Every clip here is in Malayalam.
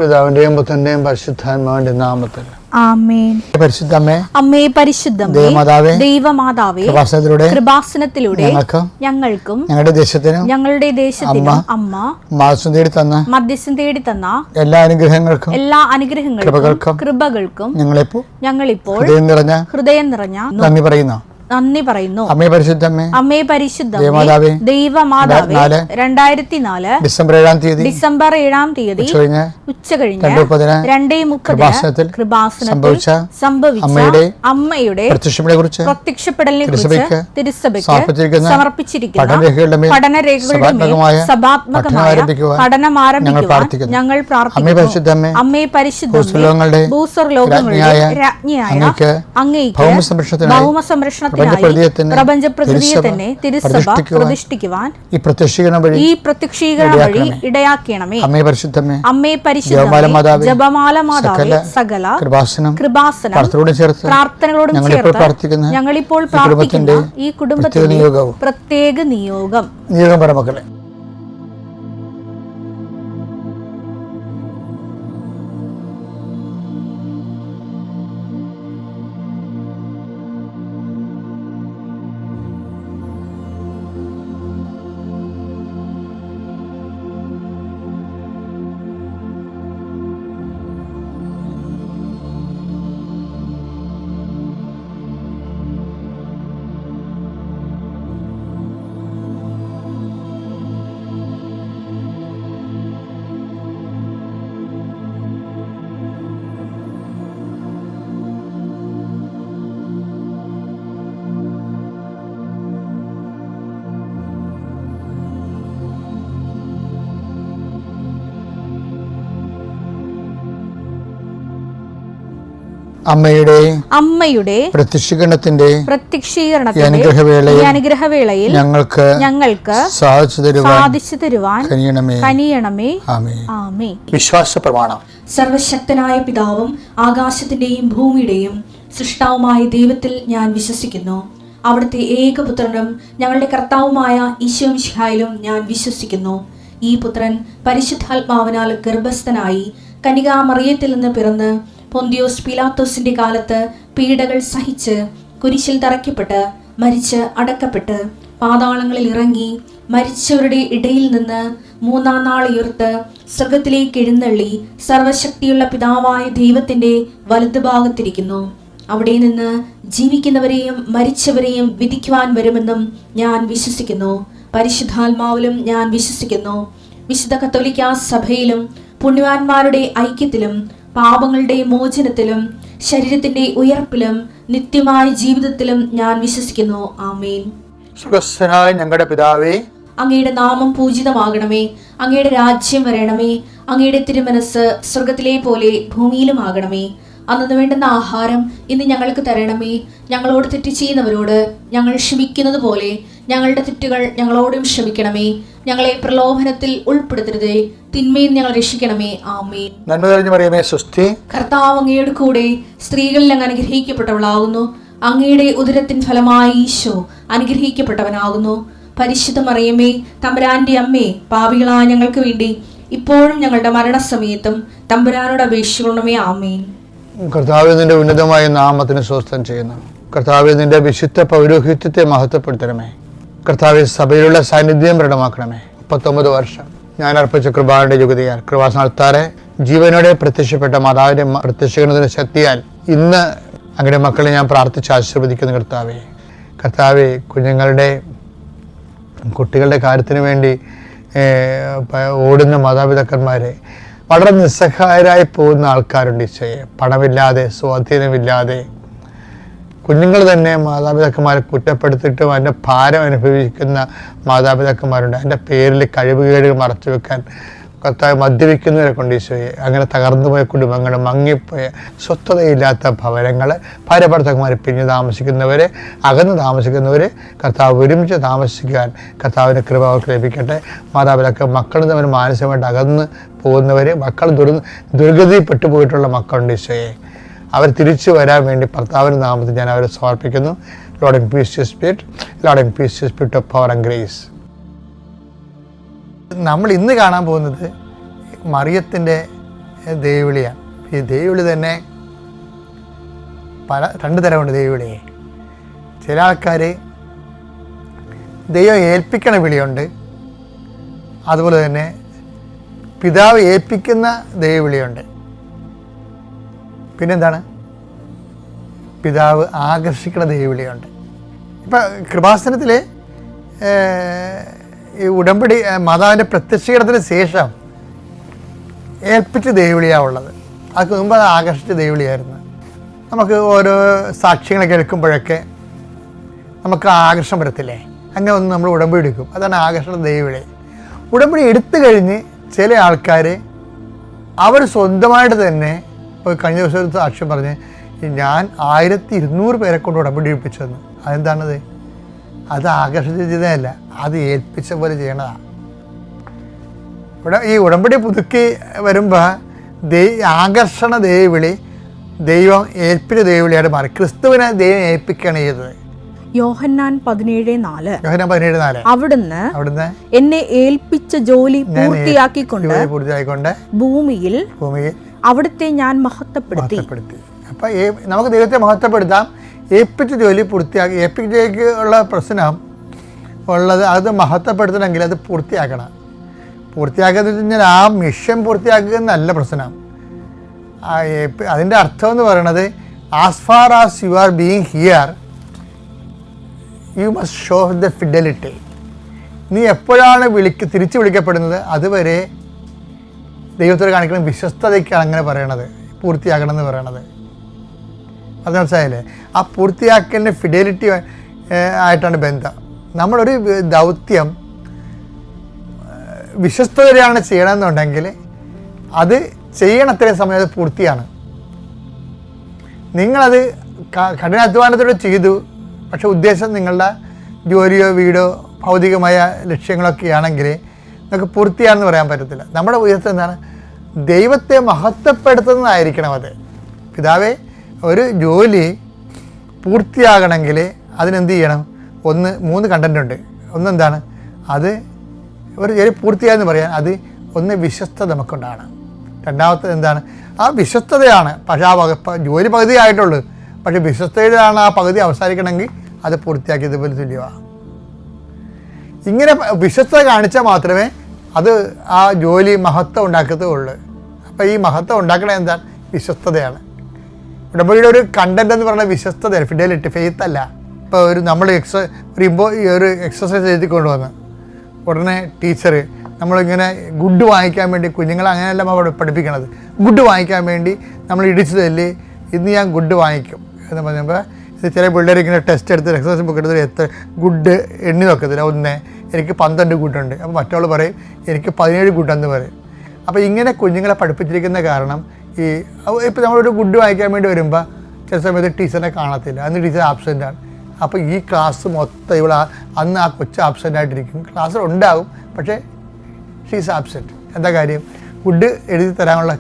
പിതാവിന്റെയും പുത്രന്റെയും പരിശുദ്ധാത്മാവിന്റെയും നാമത്തിൽ ആമേൻ. പരിശുദ്ധമേ, അമ്മേ പരിശുദ്ധമേ, ദൈവമാതാവേ, കൃപാസനത്തിലൂടെ ഞങ്ങൾക്കും ഞങ്ങളുടെ ദേശത്തിനും അമ്മ മധ്യസ്ഥം തേടി തന്ന എല്ലാ അനുഗ്രഹങ്ങൾക്കും കൃപകൾക്കും ഞങ്ങളിപ്പോൾ ഹൃദയം നിറഞ്ഞ നന്ദി പറയുന്നു. അമ്മേ പരിശുദ്ധമേ, ദൈവമാതാവേ, 2004 ഡിസംബർ 7 തീയതി ഉച്ചകഴിഞ്ഞ് 2:30 കൃപാസനത്തിൽ സംഭവിച്ച അമ്മയുടെ പ്രത്യക്ഷപ്പെടലിനെ കുറിച്ച് തിരുസഭയ്ക്ക് സമർപ്പിച്ചിരിക്കുന്ന പഠനരേഖകളുടെ സഭാത്മകമായ പഠനം ആരംഭിക്കുവാൻ ഞങ്ങൾ പ്രാർത്ഥിക്കുന്നു. അമ്മേ പരിശുദ്ധമേ, ഭൂസ്വർലോകങ്ങളുടെ രാജ്ഞിയായ അങ്ങേയ്ക്ക് ഭൗമസംരക്ഷണ പ്രപഞ്ചപ്രകൃതിയെ തന്നെ തിരുസഭ പ്രതിഷ്ഠിക്കുവാൻ ഈ പ്രത്യക്ഷീകരണം വഴി ഇടയാക്കണമേ. അമ്മേ പരിശുദ്ധമേ, ജപമാല മാതാവേ, സകല കൃപാസനം പ്രാർത്ഥനകളോടും ചേർത്ത് ഞങ്ങളിപ്പോൾ പ്രാർത്ഥിക്കുന്ന ഈ കുടുംബത്തിന്റെ പ്രത്യേക നിയോഗം മക്കളെ. അമ്മയുടെ പ്രത്യക്ഷീകരണത്തിന്റെ അനുഗ്രഹവേളയിൽ ഞങ്ങൾക്ക് സാധിച്ചു തരുവാൻ കനിയണമേ. ആമേൻ. വിശ്വാസ പ്രമാണം. സർവശക്തനായ പിതാവും ആകാശത്തിന്റെയും ഭൂമിയുടെയും സൃഷ്ടാവുമായ ദൈവത്തിൽ ഞാൻ വിശ്വസിക്കുന്നു. അവിടുത്തെ ഏകപുത്രനും ഞങ്ങളുടെ കർത്താവുമായ ഈശോ മിശിഹായിലും ഞാൻ വിശ്വസിക്കുന്നു. ഈ പുത്രൻ പരിശുദ്ധാത്മാവിനാൽ ഗർഭസ്ഥനായി കന്യകാമറിയത്തിൽ നിന്ന് പിറന്ന് പൊന്തിയോസ് പീലാത്തോസിന്റെ കാലത്ത് പീഡകൾ സഹിച്ച് കുരിശിൽ തറയ്ക്കപ്പെട്ട് മരിച്ച് അടക്കപ്പെട്ട് പാതാളങ്ങളിൽ ഇറങ്ങി മരിച്ചവരുടെ ഇടയിൽ നിന്ന് 3-ാം നാൾ ഉയർത്ത് സ്വർഗത്തിലേക്ക് എഴുന്നള്ളി സർവശക്തിയുള്ള പിതാവായ ദൈവത്തിന്റെ വലതുഭാഗത്തിരിക്കുന്നു. അവിടെ നിന്ന് ജീവിക്കുന്നവരെയും മരിച്ചവരെയും വിധിക്കുവാൻ വരുമെന്നും ഞാൻ വിശ്വസിക്കുന്നു. പരിശുദ്ധാത്മാവിലും ഞാൻ വിശ്വസിക്കുന്നു. വിശുദ്ധ കത്തോലിക്കാ സഭയിലും പുണ്യവാന്മാരുടെ ഐക്യത്തിലും പാപങ്ങളുടെ മോചനത്തിലും ശരീരത്തിന്റെ ഉയർപ്പിലും നിത്യമായ ജീവിതത്തിലും ഞാൻ വിശ്വസിക്കുന്നു. ആമേൻ. സ്വർഗ്ഗസ്ഥനായ ഞങ്ങളുടെ പിതാവേ, അങ്ങയുടെ നാമം പൂജിതമാകണമേ. അങ്ങയുടെ രാജ്യം വരണമേ. അങ്ങയുടെ തിരുമനസ് സ്വർഗത്തിലെ പോലെ ഭൂമിയിലും ആകണമേ. അന്നു വേണ്ടുന്ന ആഹാരം ഇന്ന് ഞങ്ങൾക്ക് തരണമേ. ഞങ്ങളോട് തെറ്റ് ചെയ്യുന്നവരോട് ഞങ്ങൾ ക്ഷമിക്കുന്നത് പോലെ ഞങ്ങളുടെ തെറ്റുകൾ ഞങ്ങളോടും ക്ഷമിക്കണമേ. ഞങ്ങളെ പ്രലോഭനത്തിൽ ഉൾപ്പെടുത്തരുതേ, തിന്മയിൽ ഞങ്ങൾ രക്ഷിക്കണമേ. ആമേൻ. നന്മ നിറഞ്ഞ മറിയമേ, സ്വസ്തി. കർത്താവ് അങ്ങയുടെ കൂടെ സ്ത്രീകളിൽ അങ്ങ് അനുഗ്രഹിക്കപ്പെട്ടവളാകുന്നു. അങ്ങയുടെ ഉദരത്തിൻ ഫലമായി ഈശോ അനുഗ്രഹിക്കപ്പെട്ടവനാകുന്നു. പരിശുദ്ധ മറിയമേ, തമ്പുരാന്റെ അമ്മേ, പാപികളായ ഞങ്ങൾക്ക് വേണ്ടി ഇപ്പോഴും ഞങ്ങളുടെ മരണസമയത്തും തമ്പുരാനോട് അപേക്ഷിക്കണമേ. ആമേൻ. കർത്താവ് നിന്റെ ഉന്നതമായ നാമത്തിന് സ്വസ്ഥം ചെയ്യുന്നു. കർത്താവ് നിന്റെ വിശുദ്ധ പൗരോഹിത്യത്തെ മഹത്വപ്പെടുത്തണമേ. കർത്താവ് സഭയിലുള്ള സാന്നിധ്യം പ്രകടമാക്കണമേ. 39 വർഷം ഞാൻ അർപ്പിച്ച കൃപാന്റെ യുഗതിയാൽ കൃപാസനത്താറെ ജീവനോടെ പ്രത്യക്ഷപ്പെട്ട മാതാവിന്റെ പ്രത്യക്ഷീകരണത്തിന്റെ ശക്തിയാൽ ഇന്ന് അങ്ങയുടെ മക്കളെ ഞാൻ പ്രാർത്ഥിച്ച് ആശീർവദിക്കുന്നു. കർത്താവെ കുട്ടികളുടെ കാര്യത്തിന് വേണ്ടി ഓടുന്ന മാതാപിതാക്കന്മാരെ, വളരെ നിസ്സഹായരായി പോകുന്ന ആൾക്കാരുണ്ട്. ഈശോയെ, പണമില്ലാതെ സ്വാധീനമില്ലാതെ കുഞ്ഞുങ്ങൾ തന്നെ മാതാപിതാക്കന്മാരെ കുറ്റപ്പെടുത്തിയിട്ടും അതിൻ്റെ ഭാരം അനുഭവിക്കുന്ന മാതാപിതാക്കന്മാരുണ്ട്. അതിൻ്റെ പേരിൽ കഴിവുകേടുകൾ മറച്ചു വെക്കാൻ കർത്താവ് മദ്യപിക്കുന്നവരെ കൊണ്ട് ഈശോയെ, അങ്ങനെ തകർന്നുപോയ കുടുംബങ്ങൾ, മങ്ങിപ്പോയ സ്വസ്ഥതയില്ലാത്ത ഭവനങ്ങൾ, ഭാര്യ ഭർത്താക്കന്മാർ പിരിഞ്ഞ് താമസിക്കുന്നവർ, അകന്ന് താമസിക്കുന്നവർ, കർത്താവ് ഒരുമിച്ച് താമസിക്കാൻ കർത്താവിൻ്റെ കൃപ അവർക്ക് ലഭിക്കട്ടെ. മാതാപിതാക്കൾ മക്കൾ തമ്മിൽ മാനസികമായിട്ട് അകന്ന് പോകുന്നവർ, മക്കൾ ദുർഗതിപ്പെട്ടു പോയിട്ടുള്ള മക്കളുണ്ട് ഈശോയെ. അവർ തിരിച്ചു വരാൻ വേണ്ടി കർത്താവിൻ്റെ നാമത്തിൽ ഞാൻ അവരെ സമർപ്പിക്കുന്നു. Lord and piece your spirit, Lord and piece your spirit of power and grace. നമ്മൾ ഇന്ന് കാണാൻ പോകുന്നത് മറിയത്തിൻ്റെ ദൈവവിളിയാണ്. ഈ ദൈവവിളി തന്നെ രണ്ട് തരമുണ്ട് ദൈവവിളിയെ. ചില ആൾക്കാർ ദൈവം ഏൽപ്പിക്കണ വിളിയുണ്ട്, അതുപോലെ തന്നെ പിതാവ് ഏൽപ്പിക്കുന്ന ദൈവവിളിയുണ്ട്. പിന്നെന്താണ്? പിതാവ് ആകർഷിക്കുന്ന ദൈവവിളിയുണ്ട്. ഇപ്പം കൃപാസനത്തിൽ ഈ ഉടമ്പടി മാതാവിൻ്റെ പ്രത്യക്ഷീകരണത്തിന് ശേഷം ഏൽപ്പിച്ച ദൈവവിളിയാണ് ഉള്ളത്. അതിന് മുമ്പ് അത് ആകർഷിച്ച ദൈവവിളിയായിരുന്നു. നമുക്ക് ഓരോ സാക്ഷ്യങ്ങൾ കേൾക്കുമ്പോഴൊക്കെ നമുക്ക് ആകർഷണം വരത്തില്ലേ? അങ്ങനെ ഒന്ന് നമ്മൾ ഉടമ്പടി എടുക്കും. അതാണ് ആകർഷണ ദൈവവിളി. ഉടമ്പടി എടുത്തു കഴിഞ്ഞ് ചില ആൾക്കാർ അവർ സ്വന്തമായിട്ട് തന്നെ, ഇപ്പോൾ കഴിഞ്ഞ ദിവസം ഒരു സാക്ഷ്യം പറഞ്ഞ്, ഞാൻ 1200 പേരെ കൊണ്ട് ഉടമ്പടി എടുപ്പിച്ചതെന്ന്. അതെന്താണത്? അത് ആകർഷിച്ച് ചെയ്തതല്ല, അത് ഏൽപ്പിച്ച പോലെ ചെയ്യണതാണ്. ഈ ഉടമ്പടി പുതുക്കി വരുമ്പോൾ ആകർഷണ ദൈവവിളി ദൈവം ഏൽപ്പിച്ച ദൈവവിളിയായിട്ട് മാറി. ക്രിസ്തുവിനെ ദൈവം ഏൽപ്പിക്കുകയാണ് ചെയ്തത്. യോഹന്നാൻ 17:4 അവിടുന്ന് എന്നെ ഏൽപ്പിച്ച ജോലി പൂർത്തിയാക്കിക്കൊണ്ട് ഭൂമിയിൽ അവിടുത്തെ ഞാൻ മഹത്വപ്പെടുത്തി. അപ്പൊ നമുക്ക് ദൈവത്തെ മഹത്വപ്പെടുത്താം. ഏൽപ്പിച്ച ജോലി ഏൽപ്പിച്ചുള്ള പ്രശ്നം ഉള്ളത്, അത് മഹത്വപ്പെടുത്തണമെങ്കിൽ അത് പൂർത്തിയാക്കണം. പൂർത്തിയാക്കുക എന്ന് വെച്ച് കഴിഞ്ഞാൽ ആ മിഷൻ പൂർത്തിയാക്കുക എന്നല്ല പ്രശ്നം. അതിൻ്റെ അർത്ഥം എന്ന് പറയുന്നത്, as far as you are being here you must show the fidelity. നീ എപ്പോഴാണ് തിരിച്ച് വിളിക്കപ്പെടുന്നത് അതുവരെ ദൈവത്തോട് കാണിക്കണം വിശ്വസ്തതയ്ക്കാണ് അങ്ങനെ പറയണത്, പൂർത്തിയാക്കണം എന്ന് പറയണത്. അത് മനസ്സിലായില്ലേ? ആ പൂർത്തിയാക്കലിന് ഫിഡലിറ്റി ആയിട്ടാണ് ബന്ധം. നമ്മളൊരു ദൗത്യം വിശ്വസ്തതയാണ് ചെയ്യണമെന്നുണ്ടെങ്കിൽ അത് ചെയ്യണത്രയും സമയം അത് പൂർത്തിയാണ്. നിങ്ങളത് കഠിനാധ്വാനത്തോടെ ചെയ്തു, പക്ഷെ ഉദ്ദേശം നിങ്ങളുടെ ജോലിയോ വീടോ ഭൗതികമായ ലക്ഷ്യങ്ങളൊക്കെ ആണെങ്കിൽ നമുക്ക് പൂർത്തിയാണെന്ന് പറയാൻ പറ്റത്തില്ല. നമ്മുടെ ഉദ്ദേശം എന്താണ്? ദൈവത്തെ മഹത്വപ്പെടുത്തുന്നതായിരിക്കണം അത്. പിതാവേ, ഒരു ജോലി പൂർത്തിയാകണമെങ്കിൽ അതിനെന്ത് ചെയ്യണം? 3 കണ്ടൻ്റ് ഉണ്ട്. ഒന്നെന്താണ്? അത് ഒരു ജോലി പൂർത്തിയായെന്ന് പറയാൻ അത് ഒന്ന് വിശ്വസ്തത നമുക്കുണ്ടാകണം. രണ്ടാമത്തെ എന്താണ്? ആ വിശ്വസ്തതയാണ്. പക്ഷേ ആ ജോലി പകുതി ആയിട്ടുള്ളൂ, പക്ഷേ വിശ്വസ്തതയിലാണ് ആ പകുതി അവസാനിക്കണമെങ്കിൽ അത് പൂർത്തിയാക്കിയതുപോലെ തുല്യമാണ്. ഇങ്ങനെ വിശ്വസ്തത കാണിച്ചാൽ മാത്രമേ അത് ആ ജോലി മഹത്വം ഉണ്ടാക്കത്തുള്ളൂ. അപ്പോൾ ഈ മഹത്വം ഉണ്ടാക്കണത് എന്താണ്? വിശ്വസ്തതയാണ്. ഉടമ്പടിയുടെ ഒരു കണ്ടന്റ് എന്ന് പറയുന്നത് വിശ്വസ്തതയാണ്, ഫിഡലിറ്റി, ഫെയ്ത്ത് അല്ല. ഇപ്പോൾ നമ്മൾ ഒരു എക്സസൈസ് എഴുതി കൊണ്ടുവന്ന് ഉടനെ ടീച്ചർ നമ്മളിങ്ങനെ ഗുഡ് വാങ്ങിക്കാൻ വേണ്ടി, കുഞ്ഞുങ്ങളെ അങ്ങനെയല്ല അവിടെ പഠിപ്പിക്കണത്, ഗുഡ് വാങ്ങിക്കാൻ വേണ്ടി നമ്മൾ ഇടിച്ചതല്ലേ, ഇന്ന് ഞാൻ ഗുഡ് വാങ്ങിക്കും എന്ന് പറയുമ്പോൾ ഇത് ചില പിള്ളേർ ഇങ്ങനെ ടെസ്റ്റ് എടുത്ത് എക്സസൈസ് ബുക്ക് എടുത്ത് എത്ര ഗുഡ് എണ്ണി നോക്കത്തില്ല. എനിക്ക് 12 ഗുഡുണ്ട്, അപ്പോൾ മറ്റവൾ പറയും എനിക്ക് 17 ഗുഡെന്ന് പറയും. അപ്പോൾ ഇങ്ങനെ കുഞ്ഞുങ്ങളെ പഠിപ്പിച്ചിരിക്കുന്ന കാരണം ഇപ്പോൾ നമ്മളൊരു ഗുഡ് വാങ്ങിക്കാൻ വേണ്ടി വരുമ്പോൾ ചില സമയത്ത് ടീച്ചറിനെ കാണത്തില്ല, അന്ന് ടീച്ചർ ആബ്സെൻ്റാണ്. അപ്പോൾ ഈ ക്ലാസ് മൊത്തം അന്ന് ആ കൊച്ചു ആബ്സെൻ്റായിട്ടിരിക്കും. ക്ലാസ്സിൽ ഉണ്ടാകും, പക്ഷേ ഷീസ് ആബ്സെൻറ്റ്. എന്താ കാര്യം? ഗുഡ് എഴുതി തരാനുള്ള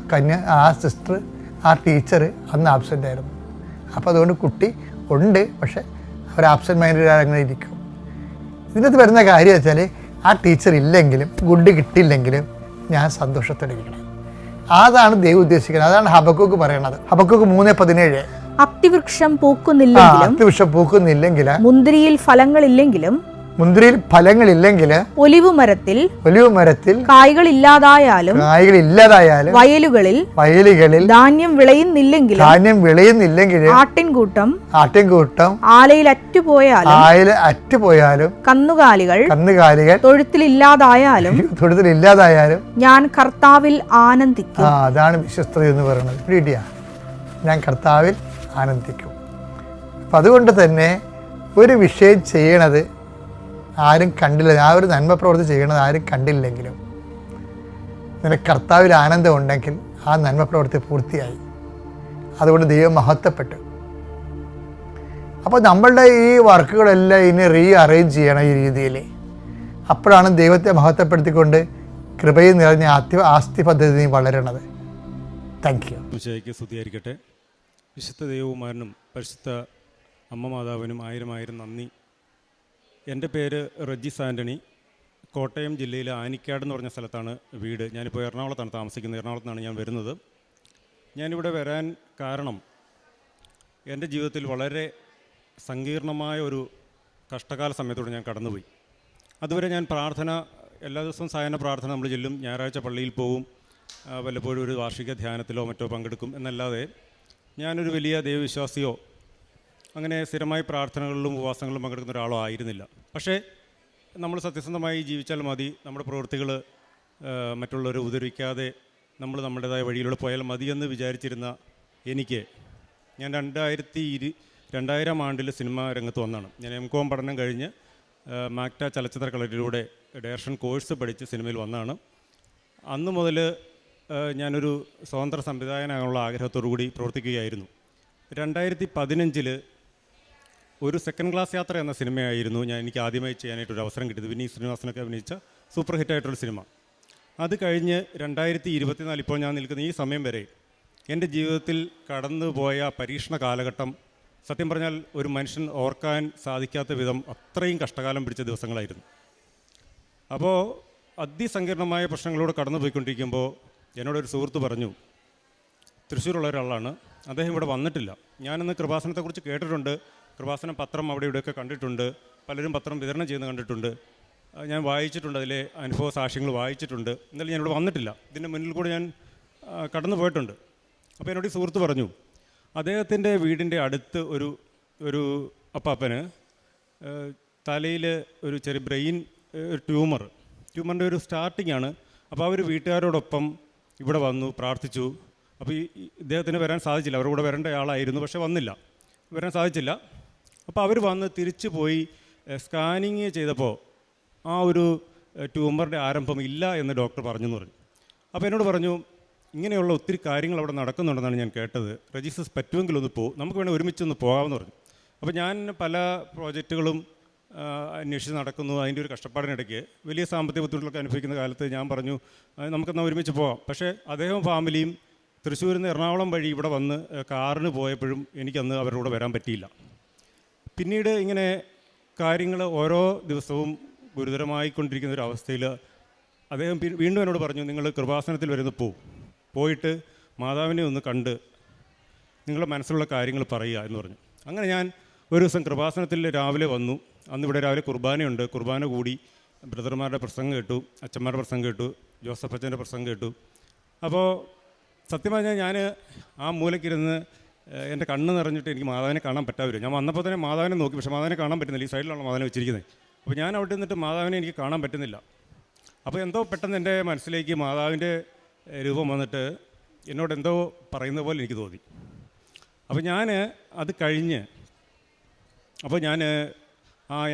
ആ സിസ്റ്റർ, ആ ടീച്ചർ അന്ന് ആബ്സെൻ്റ് ആയിരുന്നു. അപ്പോൾ അതുകൊണ്ട് കുട്ടി ഉണ്ട്, പക്ഷേ അവർ ആബ്സെൻറ്റ് മൈൻഡഡ് അങ്ങനെ ഇരിക്കും. ഇതിനകത്ത് വരുന്ന കാര്യം വെച്ചാൽ ആ ടീച്ചർ ഇല്ലെങ്കിലും ഗുഡ് കിട്ടിയില്ലെങ്കിലും ഞാൻ സന്തോഷത്തോടെ ഇരിക്കണം. അതാണ് ദൈവം ഉദ്ദേശിക്കുന്നത്. അതാണ് ഹബക്കൂക്ക് പറയണത്. ഹബക്കൂക്ക് 3:17 അത്തിവൃക്ഷം പൂക്കുന്നില്ലെങ്കിൽ മുന്തിരിയിൽ ഫലങ്ങളില്ലെങ്കിൽ ഒലിവ് മരത്തിൽ കായ്കളില്ലാതായാലും വയലുകളിൽ ധാന്യം വിളയുന്നില്ലെങ്കിൽ ആട്ടിൻകൂട്ടം ആലയിൽ അറ്റുപോയാലും കന്നുകാലികൾ തൊഴുത്തിലില്ലാതായാലും ഞാൻ കർത്താവിൽ ആനന്ദിക്കും. അതാണ് വിശ്വസ്തത എന്ന് പറയുന്നത്. ഞാൻ കർത്താവിൽ ആനന്ദിക്കും. അപ്പം അതുകൊണ്ട് തന്നെ ഒരു വിഷയം ചെയ്യണത് ആരും കണ്ടില്ല, ആ ഒരു നന്മ പ്രവൃത്തി ചെയ്യണത് ആരും കണ്ടില്ലെങ്കിലും നിനക്ക് കർത്താവിൽ ആനന്ദം ഉണ്ടെങ്കിൽ ആ നന്മ പ്രവൃത്തി പൂർത്തിയായി. അതുകൊണ്ട് ദൈവം മഹത്വപ്പെട്ടു. അപ്പോൾ നമ്മളുടെ ഈ വർക്കുകളെല്ലാം ഇനി അറേഞ്ച് ചെയ്യണം ഈ രീതിയിൽ. അപ്പോഴാണ് ദൈവത്തെ മഹത്വപ്പെടുത്തിക്കൊണ്ട് കൃപയിൽ നിറഞ്ഞ ആസ്തി പദ്ധതി വളരണത്. Thank you. സ്തുതിയായിരിക്കട്ടെ. വിശുദ്ധ ദൈവകുമാരനും പരിശുദ്ധ അമ്മ മാതാവിനും 1000 നന്ദി. എൻ്റെ പേര് റെജിസ് ആൻ്റണി. കോട്ടയം ജില്ലയിലെ ആനിക്കാട് എന്ന് പറഞ്ഞ സ്ഥലത്താണ് വീട്. ഞാനിപ്പോൾ എറണാകുളത്താണ് താമസിക്കുന്നത്. എറണാകുളത്താണ് ഞാൻ വരുന്നത്. ഞാനിവിടെ വരാൻ കാരണം എൻ്റെ ജീവിതത്തിൽ വളരെ സങ്കീർണമായ ഒരു കഷ്ടകാല സമയത്തോടെ ഞാൻ കടന്നുപോയി. അതുവരെ ഞാൻ പ്രാർത്ഥന എല്ലാ ദിവസവും സായാഹ്ന പ്രാർത്ഥന നമ്മൾ ചെല്ലും, ഞായറാഴ്ച പള്ളിയിൽ പോവും, വല്ലപ്പോഴും ഒരു വാർഷിക ധ്യാനത്തിലോ മറ്റോ പങ്കെടുക്കും എന്നല്ലാതെ ഞാനൊരു വലിയ ദൈവവിശ്വാസിയോ അങ്ങനെ സ്ഥിരമായി പ്രാർത്ഥനകളിലും ഉപവാസങ്ങളിലും പങ്കെടുക്കുന്ന ഒരാളോ ആയിരുന്നില്ല. പക്ഷേ നമ്മൾ സത്യസന്ധമായി ജീവിച്ചാൽ മതി, നമ്മുടെ പ്രവൃത്തികൾ മറ്റുള്ളവരെ ഉപദ്രവിക്കാതെ നമ്മൾ നമ്മുടേതായ വഴിയിലൂടെ പോയാൽ മതിയെന്ന് വിചാരിച്ചിരുന്ന എനിക്ക് ഞാൻ 2000 ആണ്ടിൽ സിനിമാ രംഗത്ത് വന്നതാണ്. ഞാൻ MCOM പഠനം കഴിഞ്ഞ് മാക്ട ചലച്ചിത്ര കളരിയിലൂടെ ഡയറക്ഷൻ കോഴ്സ് പഠിച്ച് സിനിമയിൽ വന്നതാണ്. അന്ന് മുതൽ ഞാനൊരു സ്വതന്ത്ര സംവിധായകനാകാനുള്ള ആഗ്രഹത്തോടു കൂടി പ്രവർത്തിക്കുകയായിരുന്നു. 2015 ഒരു സെക്കൻഡ് ക്ലാസ് യാത്ര എന്ന സിനിമയായിരുന്നു എനിക്ക് ആദ്യമായി ചെയ്യാനായിട്ടൊരു അവസരം കിട്ടിയത്. വിനീത് ശ്രീനിവാസനൊക്കെ അഭിനയിച്ച സൂപ്പർ ഹിറ്റായിട്ടുള്ള സിനിമ. അത് കഴിഞ്ഞ് 2024 ഇപ്പോൾ ഞാൻ നിൽക്കുന്ന ഈ സമയം വരെ എൻ്റെ ജീവിതത്തിൽ കടന്നുപോയ പരീക്ഷണ കാലഘട്ടം സത്യം പറഞ്ഞാൽ ഒരു മനുഷ്യൻ ഓർക്കാൻ സാധിക്കാത്ത വിധം അത്രയും കഷ്ടകാലം പിടിച്ച ദിവസങ്ങളായിരുന്നു. അപ്പോൾ അതിസങ്കീർണമായ പ്രശ്നങ്ങളോട് കടന്നു പോയിക്കൊണ്ടിരിക്കുമ്പോൾ എന്നോടൊരു സുഹൃത്ത് പറഞ്ഞു, തൃശ്ശൂരുള്ള ഒരാളാണ്, അദ്ദേഹം ഇവിടെ വന്നിട്ടില്ല. ഞാനിന്ന് കൃപാസനത്തെക്കുറിച്ച് കേട്ടിട്ടുണ്ട്, കൃപാസനം പത്രം അവിടെ ഇവിടെയൊക്കെ കണ്ടിട്ടുണ്ട്, പലരും പത്രം വിതരണം ചെയ്യുന്നത് കണ്ടിട്ടുണ്ട്, ഞാൻ വായിച്ചിട്ടുണ്ട്, അതിലെ അനുഭവ സാക്ഷ്യങ്ങൾ വായിച്ചിട്ടുണ്ട്, എന്നാലും ഞാനിവിടെ വന്നിട്ടില്ല. ഇതിൻ്റെ മുന്നിൽ കൂടെ ഞാൻ കടന്നു പോയിട്ടുണ്ട്. അപ്പോൾ എന്നോട് ഈ സുഹൃത്ത് പറഞ്ഞു, അദ്ദേഹത്തിൻ്റെ വീടിൻ്റെ അടുത്ത് ഒരു അപ്പാപ്പന് തലയിൽ ഒരു ചെറിയ ബ്രെയിൻ ട്യൂമറിൻ്റെ ഒരു സ്റ്റാർട്ടിംഗ് ആണ്. അപ്പോൾ അവർ വീട്ടുകാരോടൊപ്പം ഇവിടെ വന്നു പ്രാർത്ഥിച്ചു. അപ്പോൾ ഇദ്ദേഹത്തിന് വരാൻ സാധിച്ചില്ല, അവരുടെ കൂടെ വരേണ്ട ആളായിരുന്നു, പക്ഷേ വരാൻ സാധിച്ചില്ല. അപ്പോൾ അവർ വന്ന് തിരിച്ചു പോയി സ്കാനിങ് ചെയ്തപ്പോൾ ആ ഒരു ട്യൂമറിൻ്റെ ആരംഭം ഇല്ല എന്ന് ഡോക്ടർ പറഞ്ഞു. അപ്പോൾ എന്നോട് പറഞ്ഞു, ഇങ്ങനെയുള്ള ഒത്തിരി കാര്യങ്ങൾ അവിടെ നടക്കുന്നുണ്ടെന്നാണ് ഞാൻ കേട്ടത്, രജിസ്റ്റർ പറ്റുമെങ്കിൽ ഒന്ന് നമുക്ക് വേണേൽ ഒരുമിച്ചൊന്ന് പോകാമെന്ന് പറഞ്ഞു. അപ്പോൾ ഞാൻ പല പ്രോജക്റ്റുകളും അന്വേഷിച്ച് നടക്കുന്നു. അതിൻ്റെ ഒരു കഷ്ടപ്പാടിനിടയ്ക്ക് വലിയ സാമ്പത്തിക ബുദ്ധിമുട്ടുകളൊക്കെ അനുഭവിക്കുന്ന കാലത്ത് ഞാൻ പറഞ്ഞു, നമുക്കെന്നാൽ ഒരുമിച്ച് പോകാം. പക്ഷേ അദ്ദേഹം ഫാമിലിയും തൃശ്ശൂരിൽ നിന്ന് എറണാകുളം വഴി ഇവിടെ വന്ന് കാറിന് പോയപ്പോഴും എനിക്കന്ന് അവരുടെ കൂടെ വരാൻ പറ്റിയില്ല. പിന്നീട് ഇങ്ങനെ കാര്യങ്ങൾ ഓരോ ദിവസവും ഗുരുതരമായിക്കൊണ്ടിരിക്കുന്ന ഒരു അവസ്ഥയിൽ അദ്ദേഹം വീണ്ടും എന്നോട് പറഞ്ഞു, നിങ്ങൾ കൃപാസനത്തിൽ വരുന്ന പോയിട്ട് മാതാവിനെ ഒന്ന് കണ്ട് നിങ്ങളുടെ മനസ്സിലുള്ള കാര്യങ്ങൾ പറയുക എന്ന് പറഞ്ഞു. അങ്ങനെ ഞാൻ ഒരു ദിവസം കൃപാസനത്തിൽ രാവിലെ വന്നു. അന്നിവിടെ രാവിലെ കുർബാനയുണ്ട്. കുർബാന കൂടി ബ്രദർമാരുടെ പ്രസംഗം കേട്ടു, അച്ഛന്മാരുടെ പ്രസംഗം കേട്ടു, ജോസഫ് അച്ഛൻ്റെ പ്രസംഗം കേട്ടു. അപ്പോൾ സത്യം പറഞ്ഞാൽ ഞാൻ ആ മൂലയ്ക്കിരുന്ന് എൻ്റെ കണ്ണ് നിറഞ്ഞിട്ട് എനിക്ക് മാതാവിനെ കാണാൻ പറ്റാതെ. ഞാൻ വന്നപ്പോൾ തന്നെ മാതാവിനെ നോക്കി, പക്ഷേ മാതാവിനെ കാണാൻ പറ്റുന്നില്ല. ഈ സൈഡിലാണ് മാതാവിനെ വെച്ചിരിക്കുന്നത്. അപ്പോൾ ഞാൻ അവിടെ നിന്നിട്ട് മാതാവിനെ എനിക്ക് കാണാൻ പറ്റുന്നില്ല. അപ്പോൾ എന്തോ പെട്ടെന്ന് എൻ്റെ മനസ്സിലേക്ക് മാതാവിൻ്റെ രൂപം വന്നിട്ട് എന്നോട് എന്തോ പറയുന്ന പോലെ എനിക്ക് തോന്നി. അപ്പോൾ ഞാൻ അത് കഴിഞ്ഞ്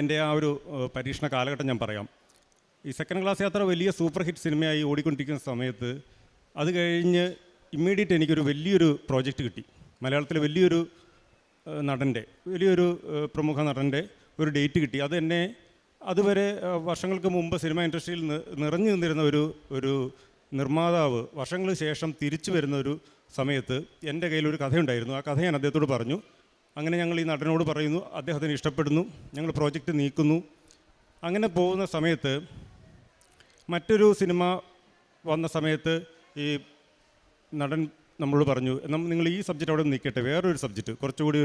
എൻ്റെ ആ ഒരു പരീക്ഷണ കാലഘട്ടം ഞാൻ പറയാം. ഈ സെക്കൻഡ് ക്ലാസ് യാത്ര വലിയ സൂപ്പർ ഹിറ്റ് സിനിമയായി ഓടിക്കൊണ്ടിരിക്കുന്ന സമയത്ത് അത് കഴിഞ്ഞ് ഇമ്മീഡിയറ്റ് എനിക്കൊരു വലിയൊരു പ്രോജക്റ്റ് കിട്ടി. മലയാളത്തിലെ വലിയൊരു പ്രമുഖ നടൻ്റെ ഒരു ഡേറ്റ് കിട്ടി. അത് എന്നെ അതുവരെ വർഷങ്ങൾക്ക് മുമ്പ് സിനിമ ഇൻഡസ്ട്രിയിൽ നിറഞ്ഞു നിന്നിരുന്ന ഒരു നിർമ്മാതാവ് വർഷങ്ങൾക്ക് ശേഷം തിരിച്ചു വരുന്ന ഒരു സമയത്ത് എൻ്റെ കയ്യിലൊരു കഥയുണ്ടായിരുന്നു. ആ കഥ ഞാൻ അദ്ദേഹത്തോട് പറഞ്ഞു. അങ്ങനെ ഞങ്ങൾ ഈ നടനോട് പറയുന്നു, അദ്ദേഹത്തിന് ഇഷ്ടപ്പെടുന്നു, ഞങ്ങൾ പ്രോജക്റ്റ് നീക്കുന്നു. അങ്ങനെ പോകുന്ന സമയത്ത് മറ്റൊരു സിനിമ വന്ന സമയത്ത് ഈ നടൻ നമ്മളോട് പറഞ്ഞു, നിങ്ങൾ ഈ സബ്ജക്റ്റ് അവിടെ നിൽക്കട്ടെ, വേറൊരു സബ്ജക്റ്റ് കുറച്ചുകൂടി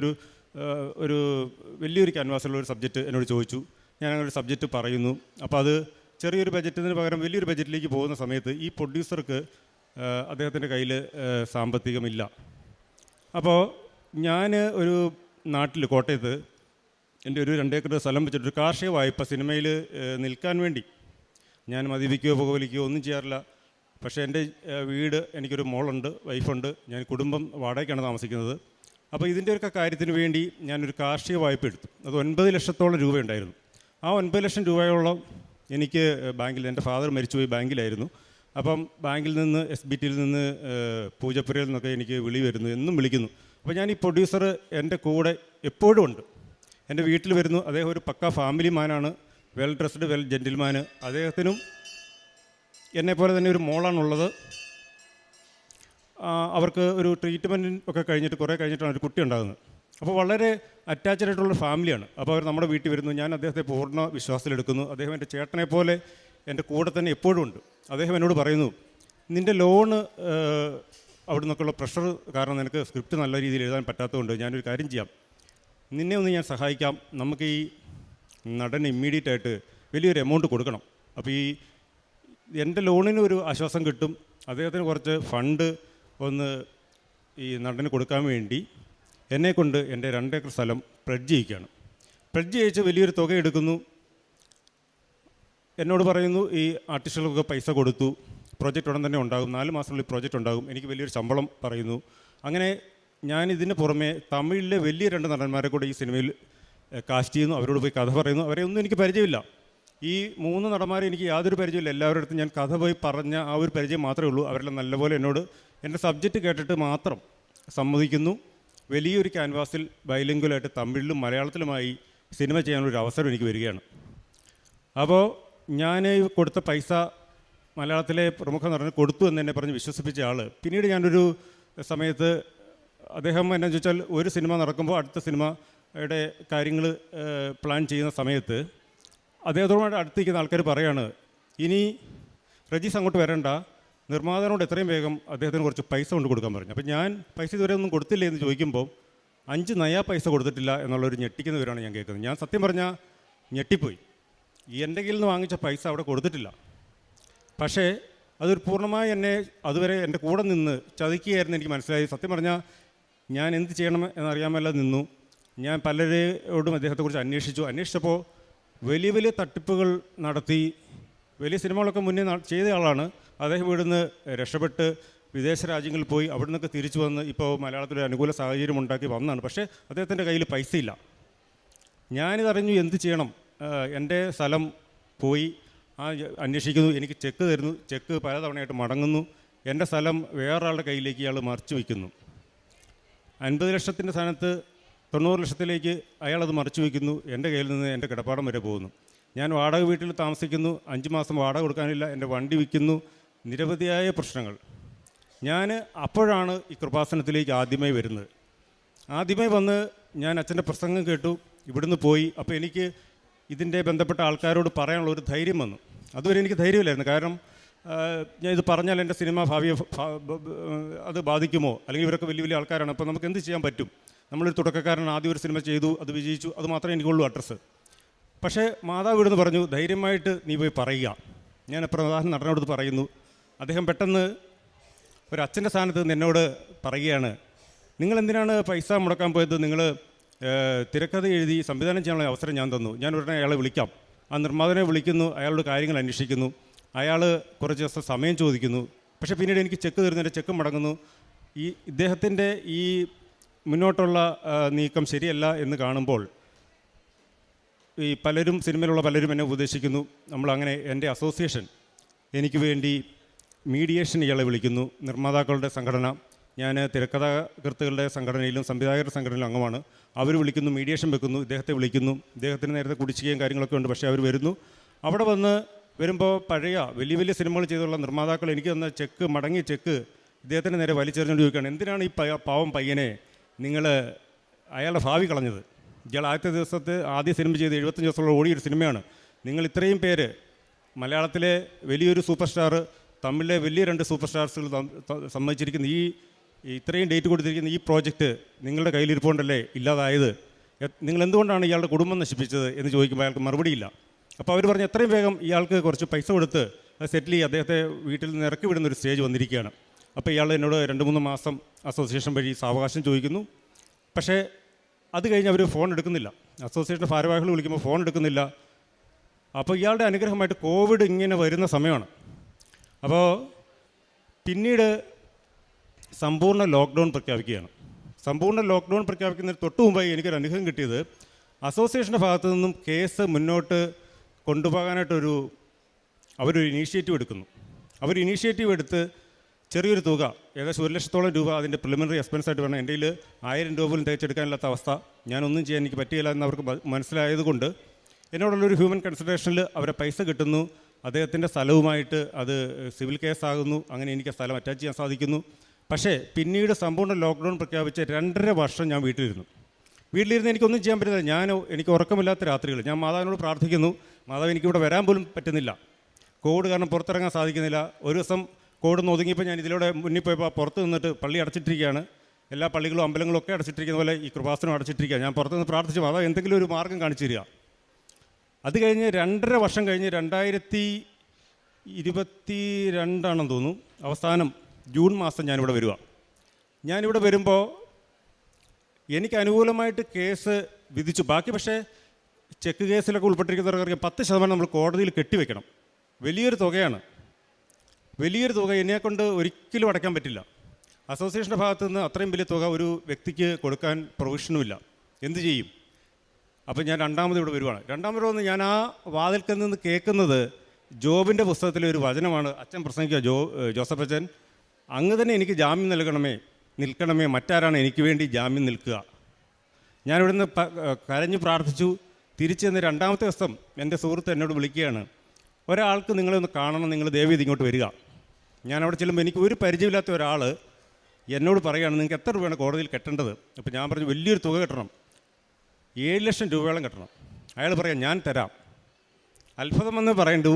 ഒരു വലിയൊരു ക്യാൻവാസുള്ള ഒരു സബ്ജക്റ്റ് എന്നോട് ചോദിച്ചു. ഞാൻ അങ്ങനെ ഒരു സബ്ജക്റ്റ് പറയുന്നു. അപ്പോൾ അത് ചെറിയൊരു ബജറ്റിന് പകരം വലിയൊരു ബജറ്റിലേക്ക് പോകുന്ന സമയത്ത് ഈ പ്രൊഡ്യൂസർക്ക് അദ്ദേഹത്തിൻ്റെ കയ്യിൽ സാമ്പത്തികമില്ല. അപ്പോൾ ഞാൻ ഒരു നാട്ടിൽ കോട്ടയത്ത് എൻ്റെ ഒരു 2 ഏക്കർ സ്ഥലം വെച്ചിട്ടൊരു കാർഷിക വായ്പ സിനിമയിൽ നിൽക്കാൻ വേണ്ടി, ഞാൻ മദ്യപിക്കുകയോ പുകവലിക്കുകയോ ഒന്നും ചെയ്യാറില്ല. പക്ഷേ എൻ്റെ വീട്, എനിക്കൊരു മോളുണ്ട്, വൈഫുണ്ട്, ഞാൻ കുടുംബം വാടകയ്ക്കാണ് താമസിക്കുന്നത്. അപ്പോൾ ഇതിൻ്റെ ഒരു കാര്യത്തിന് വേണ്ടി ഞാനൊരു കാർഷിക വായ്പ എടുത്തു. അത് 9 ലക്ഷത്തോളം രൂപയുണ്ടായിരുന്നു. ആ 9 ലക്ഷം രൂപയോളം എനിക്ക് ബാങ്കിൽ, എൻ്റെ ഫാദർ മരിച്ചുപോയി ബാങ്കിലായിരുന്നു. അപ്പം ബാങ്കിൽ നിന്ന് SBTയിൽ നിന്ന് പൂജപ്പുരയിൽ നിന്നൊക്കെ എനിക്ക് വിളി വരുന്നു, എന്നും വിളിക്കുന്നു. അപ്പോൾ ഞാൻ ഈ പ്രൊഡ്യൂസർ എൻ്റെ കൂടെ എപ്പോഴും ഉണ്ട്, എൻ്റെ വീട്ടിൽ വരുന്നു. അദ്ദേഹം ഒരു പക്ക ഫാമിലി മാനാണ്, വെൽ ഡ്രസ്ഡ്, വെൽ ജെൻറ്റിൽമാന്. അദ്ദേഹത്തിനും എന്നെപ്പോലെ തന്നെ ഒരു മോളാണുള്ളത്. അവർക്ക് ഒരു ട്രീറ്റ്മെൻറ്റ് ഒക്കെ കഴിഞ്ഞിട്ട് കുറേ കഴിഞ്ഞിട്ടാണ് ഒരു കുട്ടി ഉണ്ടാകുന്നത്. അപ്പോൾ വളരെ അറ്റാച്ച്ഡ് ആയിട്ടുള്ള ഫാമിലിയാണ്. അപ്പോൾ അവർ നമ്മുടെ വീട്ടിൽ വരുന്നു. ഞാൻ അദ്ദേഹത്തെ പൂർണ്ണ വിശ്വാസത്തിലെടുക്കുന്നു. അദ്ദേഹം എൻ്റെ ചേട്ടനെ പോലെ എൻ്റെ കൂടെ തന്നെ എപ്പോഴും ഉണ്ട്. അദ്ദേഹം എന്നോട് പറയുന്നു, നിൻ്റെ ലോണ് അവിടെ നിന്നൊക്കെയുള്ള പ്രഷർ കാരണം നിനക്ക് സ്ക്രിപ്റ്റ് നല്ല രീതിയിൽ എഴുതാൻ പറ്റാത്തതുകൊണ്ട് ഞാനൊരു കാര്യം ചെയ്യാം, നിന്നെ ഒന്ന് ഞാൻ സഹായിക്കാം, നമുക്ക് ഈ നടന് ഇമ്മീഡിയറ്റ് ആയിട്ട് വലിയൊരു എമൗണ്ട് കൊടുക്കണം. അപ്പോൾ ഈ എൻ്റെ ലോണിന് ഒരു ആശ്വാസം കിട്ടും, അദ്ദേഹത്തിന് കുറച്ച് ഫണ്ട് ഒന്ന് ഈ നടന് കൊടുക്കാൻ വേണ്ടി എന്നെക്കൊണ്ട് എൻ്റെ 2 ഏക്കർ സ്ഥലം പ്ലഡ്ജ് ചെയ്യിക്കുകയാണ്. പ്ലഡ്ജ് ചെയ്യിച്ച് വലിയൊരു തുക എടുക്കുന്നു. എന്നോട് പറയുന്നു ഈ ആർട്ടിസ്റ്റുകൾക്ക് പൈസ കൊടുത്തു, പ്രോജക്റ്റ് ഉടൻ തന്നെ ഉണ്ടാകും, 4 മാസത്തിനുള്ളിൽ പ്രോജക്റ്റ് ഉണ്ടാകും, എനിക്ക് വലിയൊരു ശമ്പളം പറയുന്നു. അങ്ങനെ ഞാനിതിന് പുറമെ തമിഴിലെ വലിയ 2 നടന്മാരെ കൂടെ ഈ സിനിമയിൽ കാസ്റ്റ് ചെയ്യുന്നു, അവരോട് പോയി കഥ പറയുന്നു. അവരെ ഒന്നും എനിക്ക് പരിചയമില്ല. ഈ 3 നടന്മാരെ എനിക്ക് യാതൊരു പരിചയമില്ല. എല്ലാവരുടെ അടുത്തും ഞാൻ കഥ പോയി പറഞ്ഞ ആ ഒരു പരിചയം മാത്രമേ ഉള്ളൂ. അവരെല്ലാം നല്ലപോലെ എന്നോട് എൻ്റെ സബ്ജക്റ്റ് കേട്ടിട്ട് മാത്രം സമ്മതിക്കുന്നു. വലിയൊരു ക്യാൻവാസിൽ ബൈലിംഗ്വലായിട്ട് തമിഴിലും മലയാളത്തിലുമായി സിനിമ ചെയ്യാനുള്ളൊരു അവസരം എനിക്ക് വരികയാണ്. അപ്പോൾ ഞാൻ കൊടുത്ത പൈസ മലയാളത്തിലെ പ്രമുഖ നടന് കൊടുത്തു എന്ന് എന്നെ പറഞ്ഞ് വിശ്വസിപ്പിച്ച ആൾ പിന്നീട് ഞാനൊരു സമയത്ത് അദ്ദേഹം എന്നു ചോദിച്ചാൽ ഒരു സിനിമ നടക്കുമ്പോൾ അടുത്ത സിനിമയുടെ കാര്യങ്ങൾ പ്ലാൻ ചെയ്യുന്ന സമയത്ത് അദ്ദേഹത്തോട് അടുത്തിരിക്കുന്ന ആൾക്കാർ പറയാണ്, ഇനി റജീസ് അങ്ങോട്ട് വരണ്ട, നിർമ്മാതാവിനോട് എത്രയും വേഗം അദ്ദേഹത്തിന് കുറച്ച് പൈസ കൊണ്ട് കൊടുക്കാൻ പറഞ്ഞു. അപ്പോൾ ഞാൻ പൈസ ഇതുവരെ ഒന്നും കൊടുത്തില്ലേ എന്ന് ചോദിക്കുമ്പോൾ 5 നയാ പൈസ കൊടുത്തിട്ടില്ല എന്നുള്ളൊരു ഞെട്ടിക്കുന്ന വിവരമാണ് ഞാൻ കേൾക്കുന്നത്. ഞാൻ സത്യം പറഞ്ഞാൽ ഞെട്ടിപ്പോയി. എൻ്റെ കയ്യിൽ നിന്ന് വാങ്ങിച്ച പൈസ അവിടെ കൊടുത്തിട്ടില്ല. പക്ഷേ അതൊരു പൂർണ്ണമായി എന്നെ അതുവരെ എൻ്റെ കൂടെ നിന്ന് ചതിക്കുകയായിരുന്നു എനിക്ക് മനസ്സിലായി. സത്യം പറഞ്ഞാൽ ഞാൻ എന്ത് ചെയ്യണം എന്നറിയാമല്ല നിന്നു. ഞാൻ പലരോടും അദ്ദേഹത്തെക്കുറിച്ച് അന്വേഷിച്ചപ്പോൾ വലിയ വലിയ തട്ടിപ്പുകൾ നടത്തി വലിയ സിനിമകളൊക്കെ മുന്നേ ചെയ്ത ആളാണ്. അദ്ദേഹം ഇവിടുന്ന് രക്ഷപ്പെട്ട് വിദേശ രാജ്യങ്ങളിൽ പോയി അവിടെ നിന്നൊക്കെ തിരിച്ചു വന്ന് ഇപ്പോൾ മലയാളത്തിലൊരു അനുകൂല സാഹചര്യം ഉണ്ടാക്കി വന്നതാണ്. പക്ഷേ അദ്ദേഹത്തിൻ്റെ കയ്യിൽ പൈസയില്ല. ഞാനിതറിഞ്ഞു എന്ത് ചെയ്യണം. എൻ്റെ സ്ഥലം പോയി അന്വേഷിക്കുന്നു, എനിക്ക് ചെക്ക് തരുന്നു, ചെക്ക് പലതവണയായിട്ട് മടങ്ങുന്നു. എൻ്റെ സ്ഥലം വേറൊരാളുടെ കയ്യിലേക്ക് ഇയാൾ മറിച്ച് വയ്ക്കുന്നു. 50 ലക്ഷത്തിൻ്റെ സ്ഥാനത്ത് 90 ലക്ഷത്തിലേക്ക് അയാളത് മറിച്ച് വയ്ക്കുന്നു. എൻ്റെ കയ്യിൽ നിന്ന് എൻ്റെ കിടപ്പാടം വരെ പോകുന്നു. ഞാൻ വാടക വീട്ടിൽ താമസിക്കുന്നു, 5 മാസം വാടക കൊടുക്കാനില്ല, എൻ്റെ വണ്ടി വിൽക്കുന്നു, നിരവധിയായ പ്രശ്നങ്ങൾ. ഞാൻ അപ്പോഴാണ് ഈ കൃപാസനത്തിലേക്ക് ആദ്യമായി വരുന്നത്. ആദ്യമായി വന്ന് ഞാൻ അച്ഛൻ്റെ പ്രസംഗം കേട്ടു, ഇവിടുന്ന് പോയി. അപ്പോൾ എനിക്ക് ഇതിൻ്റെ ബന്ധപ്പെട്ട ആൾക്കാരോട് പറയാനുള്ള ഒരു ധൈര്യം വന്നു. അതുവരെ എനിക്ക് ധൈര്യമില്ലായിരുന്നു. കാരണം ഞാൻ ഇത് പറഞ്ഞാൽ എൻ്റെ സിനിമ ഭാവിയെ അത് ബാധിക്കുമോ, അല്ലെങ്കിൽ ഇവരൊക്കെ വലിയ വലിയ ആൾക്കാരാണ്, അപ്പോൾ നമുക്ക് എന്ത് ചെയ്യാൻ പറ്റും. നമ്മളൊരു തുടക്കക്കാരൻ, ആദ്യം ഒരു സിനിമ ചെയ്തു, അത് വിജയിച്ചു, അത് മാത്രമേ എനിക്കുള്ളൂ അഡ്രസ്സ്. പക്ഷേ മാതാവ് ഇവിടുന്ന് പറഞ്ഞു, ധൈര്യമായിട്ട് നീ പോയി പറയുക. ഞാൻ പ്രധാന നടനോട് പറയുന്നു. അദ്ദേഹം പെട്ടെന്ന് ഒരു അച്ഛൻ്റെ സ്ഥാനത്ത് നിന്ന് എന്നോട് പറയുകയാണ്, നിങ്ങളെന്തിനാണ് പൈസ മുടക്കാൻ പോയത്, നിങ്ങൾ തിരക്കഥ എഴുതി സംവിധാനം ചെയ്യാനുള്ള അവസരം ഞാൻ തന്നു. ഞാൻ ഉടനെ അയാളെ വിളിക്കാം. ആ നിർമ്മാതാവിനെ വിളിക്കുന്നു, അയാളുടെ കാര്യങ്ങൾ അന്വേഷിക്കുന്നു. അയാൾ കുറച്ച് ദിവസം സമയം ചോദിക്കുന്നു. പക്ഷേ പിന്നീട് എനിക്ക് ചെക്ക് തരുന്നതിൻ്റെ ചെക്ക് മടങ്ങുന്നു. ഇദ്ദേഹത്തിൻ്റെ ഈ മുന്നോട്ടുള്ള നീക്കം ശരിയല്ല എന്ന് കാണുമ്പോൾ ഈ സിനിമയിലുള്ള പലരും എന്നെ ഉപദേശിക്കുന്നു. നമ്മളങ്ങനെ എൻ്റെ അസോസിയേഷൻ എനിക്ക് വേണ്ടി മീഡിയേഷൻ ഇയാളെ വിളിക്കുന്നു. നിർമ്മാതാക്കളുടെ സംഘടന, ഞാൻ തിരക്കഥാകൃത്തുക്കളുടെ സംഘടനയിലും സംവിധായകരുടെ സംഘടനയിലും അംഗമാണ്. അവർ വിളിക്കുന്നു, മീഡിയേഷൻ വെക്കുന്നു, ഇദ്ദേഹത്തെ വിളിക്കുന്നു. ഇദ്ദേഹത്തിന് നേരത്തെ കുടിശ്ശികയും കാര്യങ്ങളൊക്കെ ഉണ്ട്. പക്ഷേ അവർ വരുന്നു. അവിടെ വരുമ്പോൾ പഴയ വലിയ വലിയ സിനിമകൾ ചെയ്തുള്ള നിർമ്മാതാക്കൾ എനിക്ക് തന്ന ചെക്ക് മടങ്ങിയ ചെക്ക് ഇദ്ദേഹത്തിന് നേരെ വലിച്ചെറിഞ്ഞുകൊണ്ട് ചോദിക്കുകയാണ്, എന്തിനാണ് ഈ പാവം പയ്യനെ നിങ്ങൾ അയാളുടെ ഭാവി കളഞ്ഞത്. ഇയാൾ ആദ്യ സിനിമ ചെയ്ത് 75 ദിവസമുള്ള ഓടിയൊരു സിനിമയാണ്. നിങ്ങൾ ഇത്രയും പേര്, മലയാളത്തിലെ വലിയൊരു സൂപ്പർ സ്റ്റാർ, തമിഴിലെ വലിയ 2 സൂപ്പർ സ്റ്റാർസുകൾ സമ്മതിച്ചിരിക്കുന്ന ഇത്രയും ഡേറ്റ് കൊടുത്തിരിക്കുന്ന ഈ പ്രോജക്റ്റ് നിങ്ങളുടെ കയ്യിലിരിപ്പുണ്ടല്ലേ ഇല്ലാതായത്, നിങ്ങൾ എന്തുകൊണ്ടാണ് ഇയാളുടെ കുടുംബം നശിപ്പിച്ചത് എന്ന് ചോദിക്കുമ്പോൾ അയാൾക്ക് മറുപടിയില്ല. അപ്പോൾ അവർ പറഞ്ഞു, എത്രയും വേഗം ഇയാൾക്ക് കുറച്ച് പൈസ കൊടുത്ത് അത് സെറ്റിൽ ചെയ്ത് അദ്ദേഹത്തെ വീട്ടിൽ നിന്ന് ഇറക്കി വിടുന്നൊരു സ്റ്റേജ് വന്നിരിക്കുകയാണ്. അപ്പോൾ ഇയാൾ എന്നോട് 2-3 മാസം അസോസിയേഷൻ വഴി സാവകാശം ചോദിക്കുന്നു. പക്ഷേ അത് കഴിഞ്ഞ് അവർ ഫോൺ എടുക്കുന്നില്ല. അസോസിയേഷൻ്റെ ഭാരവാഹികൾ വിളിക്കുമ്പോൾ ഫോൺ എടുക്കുന്നില്ല. അപ്പോൾ ഇയാളുടെ അനുഗ്രഹമായിട്ട് കോവിഡ് ഇങ്ങനെ വരുന്ന സമയമാണ്. അപ്പോൾ പിന്നീട് സമ്പൂർണ്ണ ലോക്ക്ഡൗൺ പ്രഖ്യാപിക്കുകയാണ്. സമ്പൂർണ്ണ ലോക്ക്ഡൗൺ പ്രഖ്യാപിക്കുന്നതിന് തൊട്ട് മുമ്പായി എനിക്കൊരു അനുഗ്രഹം കിട്ടിയത്, അസോസിയേഷൻ്റെ ഭാഗത്തു നിന്നും കേസ് മുന്നോട്ട് കൊണ്ടുപോകാനായിട്ടൊരു അവരൊരു ഇനീഷ്യേറ്റീവ് എടുക്കുന്നു. അവർ ഇനീഷ്യേറ്റീവ് എടുത്ത് ചെറിയൊരു തുക, ഏകദേശം 1 ലക്ഷത്തോളം രൂപ അതിൻ്റെ പ്രിലിമിനറി എക്സ്പെൻസായിട്ട് വേണം. എൻ്റെ കയ്യിൽ 1000 രൂപ പോലും തികച്ചെടുക്കാനില്ലാത്ത അവസ്ഥ, ഞാനൊന്നും ചെയ്യാൻ എനിക്ക് പറ്റിയില്ല എന്ന് അവർക്ക് മനസ്സിലായതുകൊണ്ട് എന്നോടുള്ളൊരു ഹ്യൂമൻ കൺസിഡറേഷനിൽ അവരെ പൈസ കിട്ടുന്നു. അദ്ദേഹത്തിൻ്റെ സ്ഥലവുമായിട്ട് അത് സിവിൽ കേസാകുന്നു. അങ്ങനെ എനിക്ക് സ്ഥലം അറ്റാച്ച് ചെയ്യാൻ സാധിക്കുന്നു. പക്ഷേ പിന്നീട് സമ്പൂർണ്ണ ലോക്ക്ഡൗൺ പ്രഖ്യാപിച്ച് 2.5 വർഷം ഞാൻ വീട്ടിലിരുന്ന് എനിക്കൊന്നും ചെയ്യാൻ പറ്റുന്നില്ല. എനിക്ക് ഉറക്കമില്ലാത്ത രാത്രികൾ. ഞാൻ മാതാവിനോട് പ്രാർത്ഥിക്കുന്നു, മാതാവ് എനിക്കിവിടെ വരാൻ പോലും പറ്റുന്നില്ല, കോവിഡ് കാരണം പുറത്തിറങ്ങാൻ സാധിക്കുന്നില്ല. ഒരു ദിവസം കോവിഡ് ഒതുങ്ങിയപ്പോൾ ഞാൻ ഇതിലൂടെ മുന്നിൽ പോയപ്പോൾ പുറത്ത് നിന്നിട്ട് പള്ളി അടച്ചിട്ടിരിക്കുകയാണ്. എല്ലാ പള്ളികളും അമ്പലങ്ങളും ഒക്കെ അടച്ചിട്ടിരിക്കുന്ന പോലെ ഈ കൃപാസനം അടച്ചിട്ടിരിക്കുക. ഞാൻ പുറത്തുനിന്ന് പ്രാർത്ഥിച്ചു അതാ എന്തെങ്കിലും ഒരു മാർഗ്ഗം കാണിച്ചു തരിക. അത് കഴിഞ്ഞ് 2.5 വർഷം കഴിഞ്ഞ് 2022 തോന്നുന്നു അവസാനം ജൂൺ മാസം ഞാനിവിടെ വരിക. ഞാനിവിടെ വരുമ്പോൾ എനിക്ക് അനുകൂലമായിട്ട് കേസ് വിധിച്ചു. ബാക്കി പക്ഷേ ചെക്ക് കേസിലൊക്കെ ഉൾപ്പെട്ടിരിക്കുന്നവർക്ക് 10% നമ്മൾ കോടതിയിൽ കെട്ടിവെക്കണം. വലിയൊരു തുകയാണ്. വലിയൊരു തുക എന്നെക്കൊണ്ട് ഒരിക്കലും അടയ്ക്കാൻ പറ്റില്ല. അസോസിയേഷൻ്റെ ഭാഗത്തു നിന്ന് അത്രയും വലിയ തുക ഒരു വ്യക്തിക്ക് കൊടുക്കാൻ പ്രൊവിഷനുമില്ല. എന്ത് ചെയ്യും? അപ്പോൾ ഞാൻ രണ്ടാമത് ഇവിടെ വരുവാണ്. രണ്ടാമത് വന്ന് ഞാൻ ആ വാതിൽക്കൽ നിന്ന് കേൾക്കുന്നത് ജോബിൻ്റെ പുസ്തകത്തിലെ ഒരു വചനമാണ്. അച്ഛൻ പ്രസംഗിക്കുക, ജോസഫ് അച്ഛൻ, അങ്ങ് തന്നെ എനിക്ക് ജാമ്യം നിൽക്കണമേ, മറ്റാരാണ് എനിക്ക് വേണ്ടി ജാമ്യം നിൽക്കുക. ഞാനിവിടുന്ന് കരഞ്ഞു പ്രാർത്ഥിച്ചു. തിരിച്ച് ചെന്ന് 2ാമത്തെ ദിവസം എൻ്റെ സുഹൃത്ത് എന്നോട് വിളിക്കുകയാണ്, ഒരാൾക്ക് നിങ്ങളൊന്ന് കാണണം, നിങ്ങൾ ദയവേദി ഇങ്ങോട്ട് വരിക. ഞാൻ അവിടെ ചെല്ലുമ്പോൾ എനിക്ക് ഒരു പരിചയമില്ലാത്ത ഒരാൾ എന്നോട് പറയുകയാണ്, നിങ്ങൾക്ക് എത്ര രൂപയാണ് കോടതിയിൽ കെട്ടേണ്ടത്? അപ്പോൾ ഞാൻ പറഞ്ഞു വലിയൊരു തുക കെട്ടണം, 7 ലക്ഷം രൂപയോളം കെട്ടണം. അയാൾ പറയാം ഞാൻ തരാം. അത്ഭുതമെന്ന് പറയണ്ടു.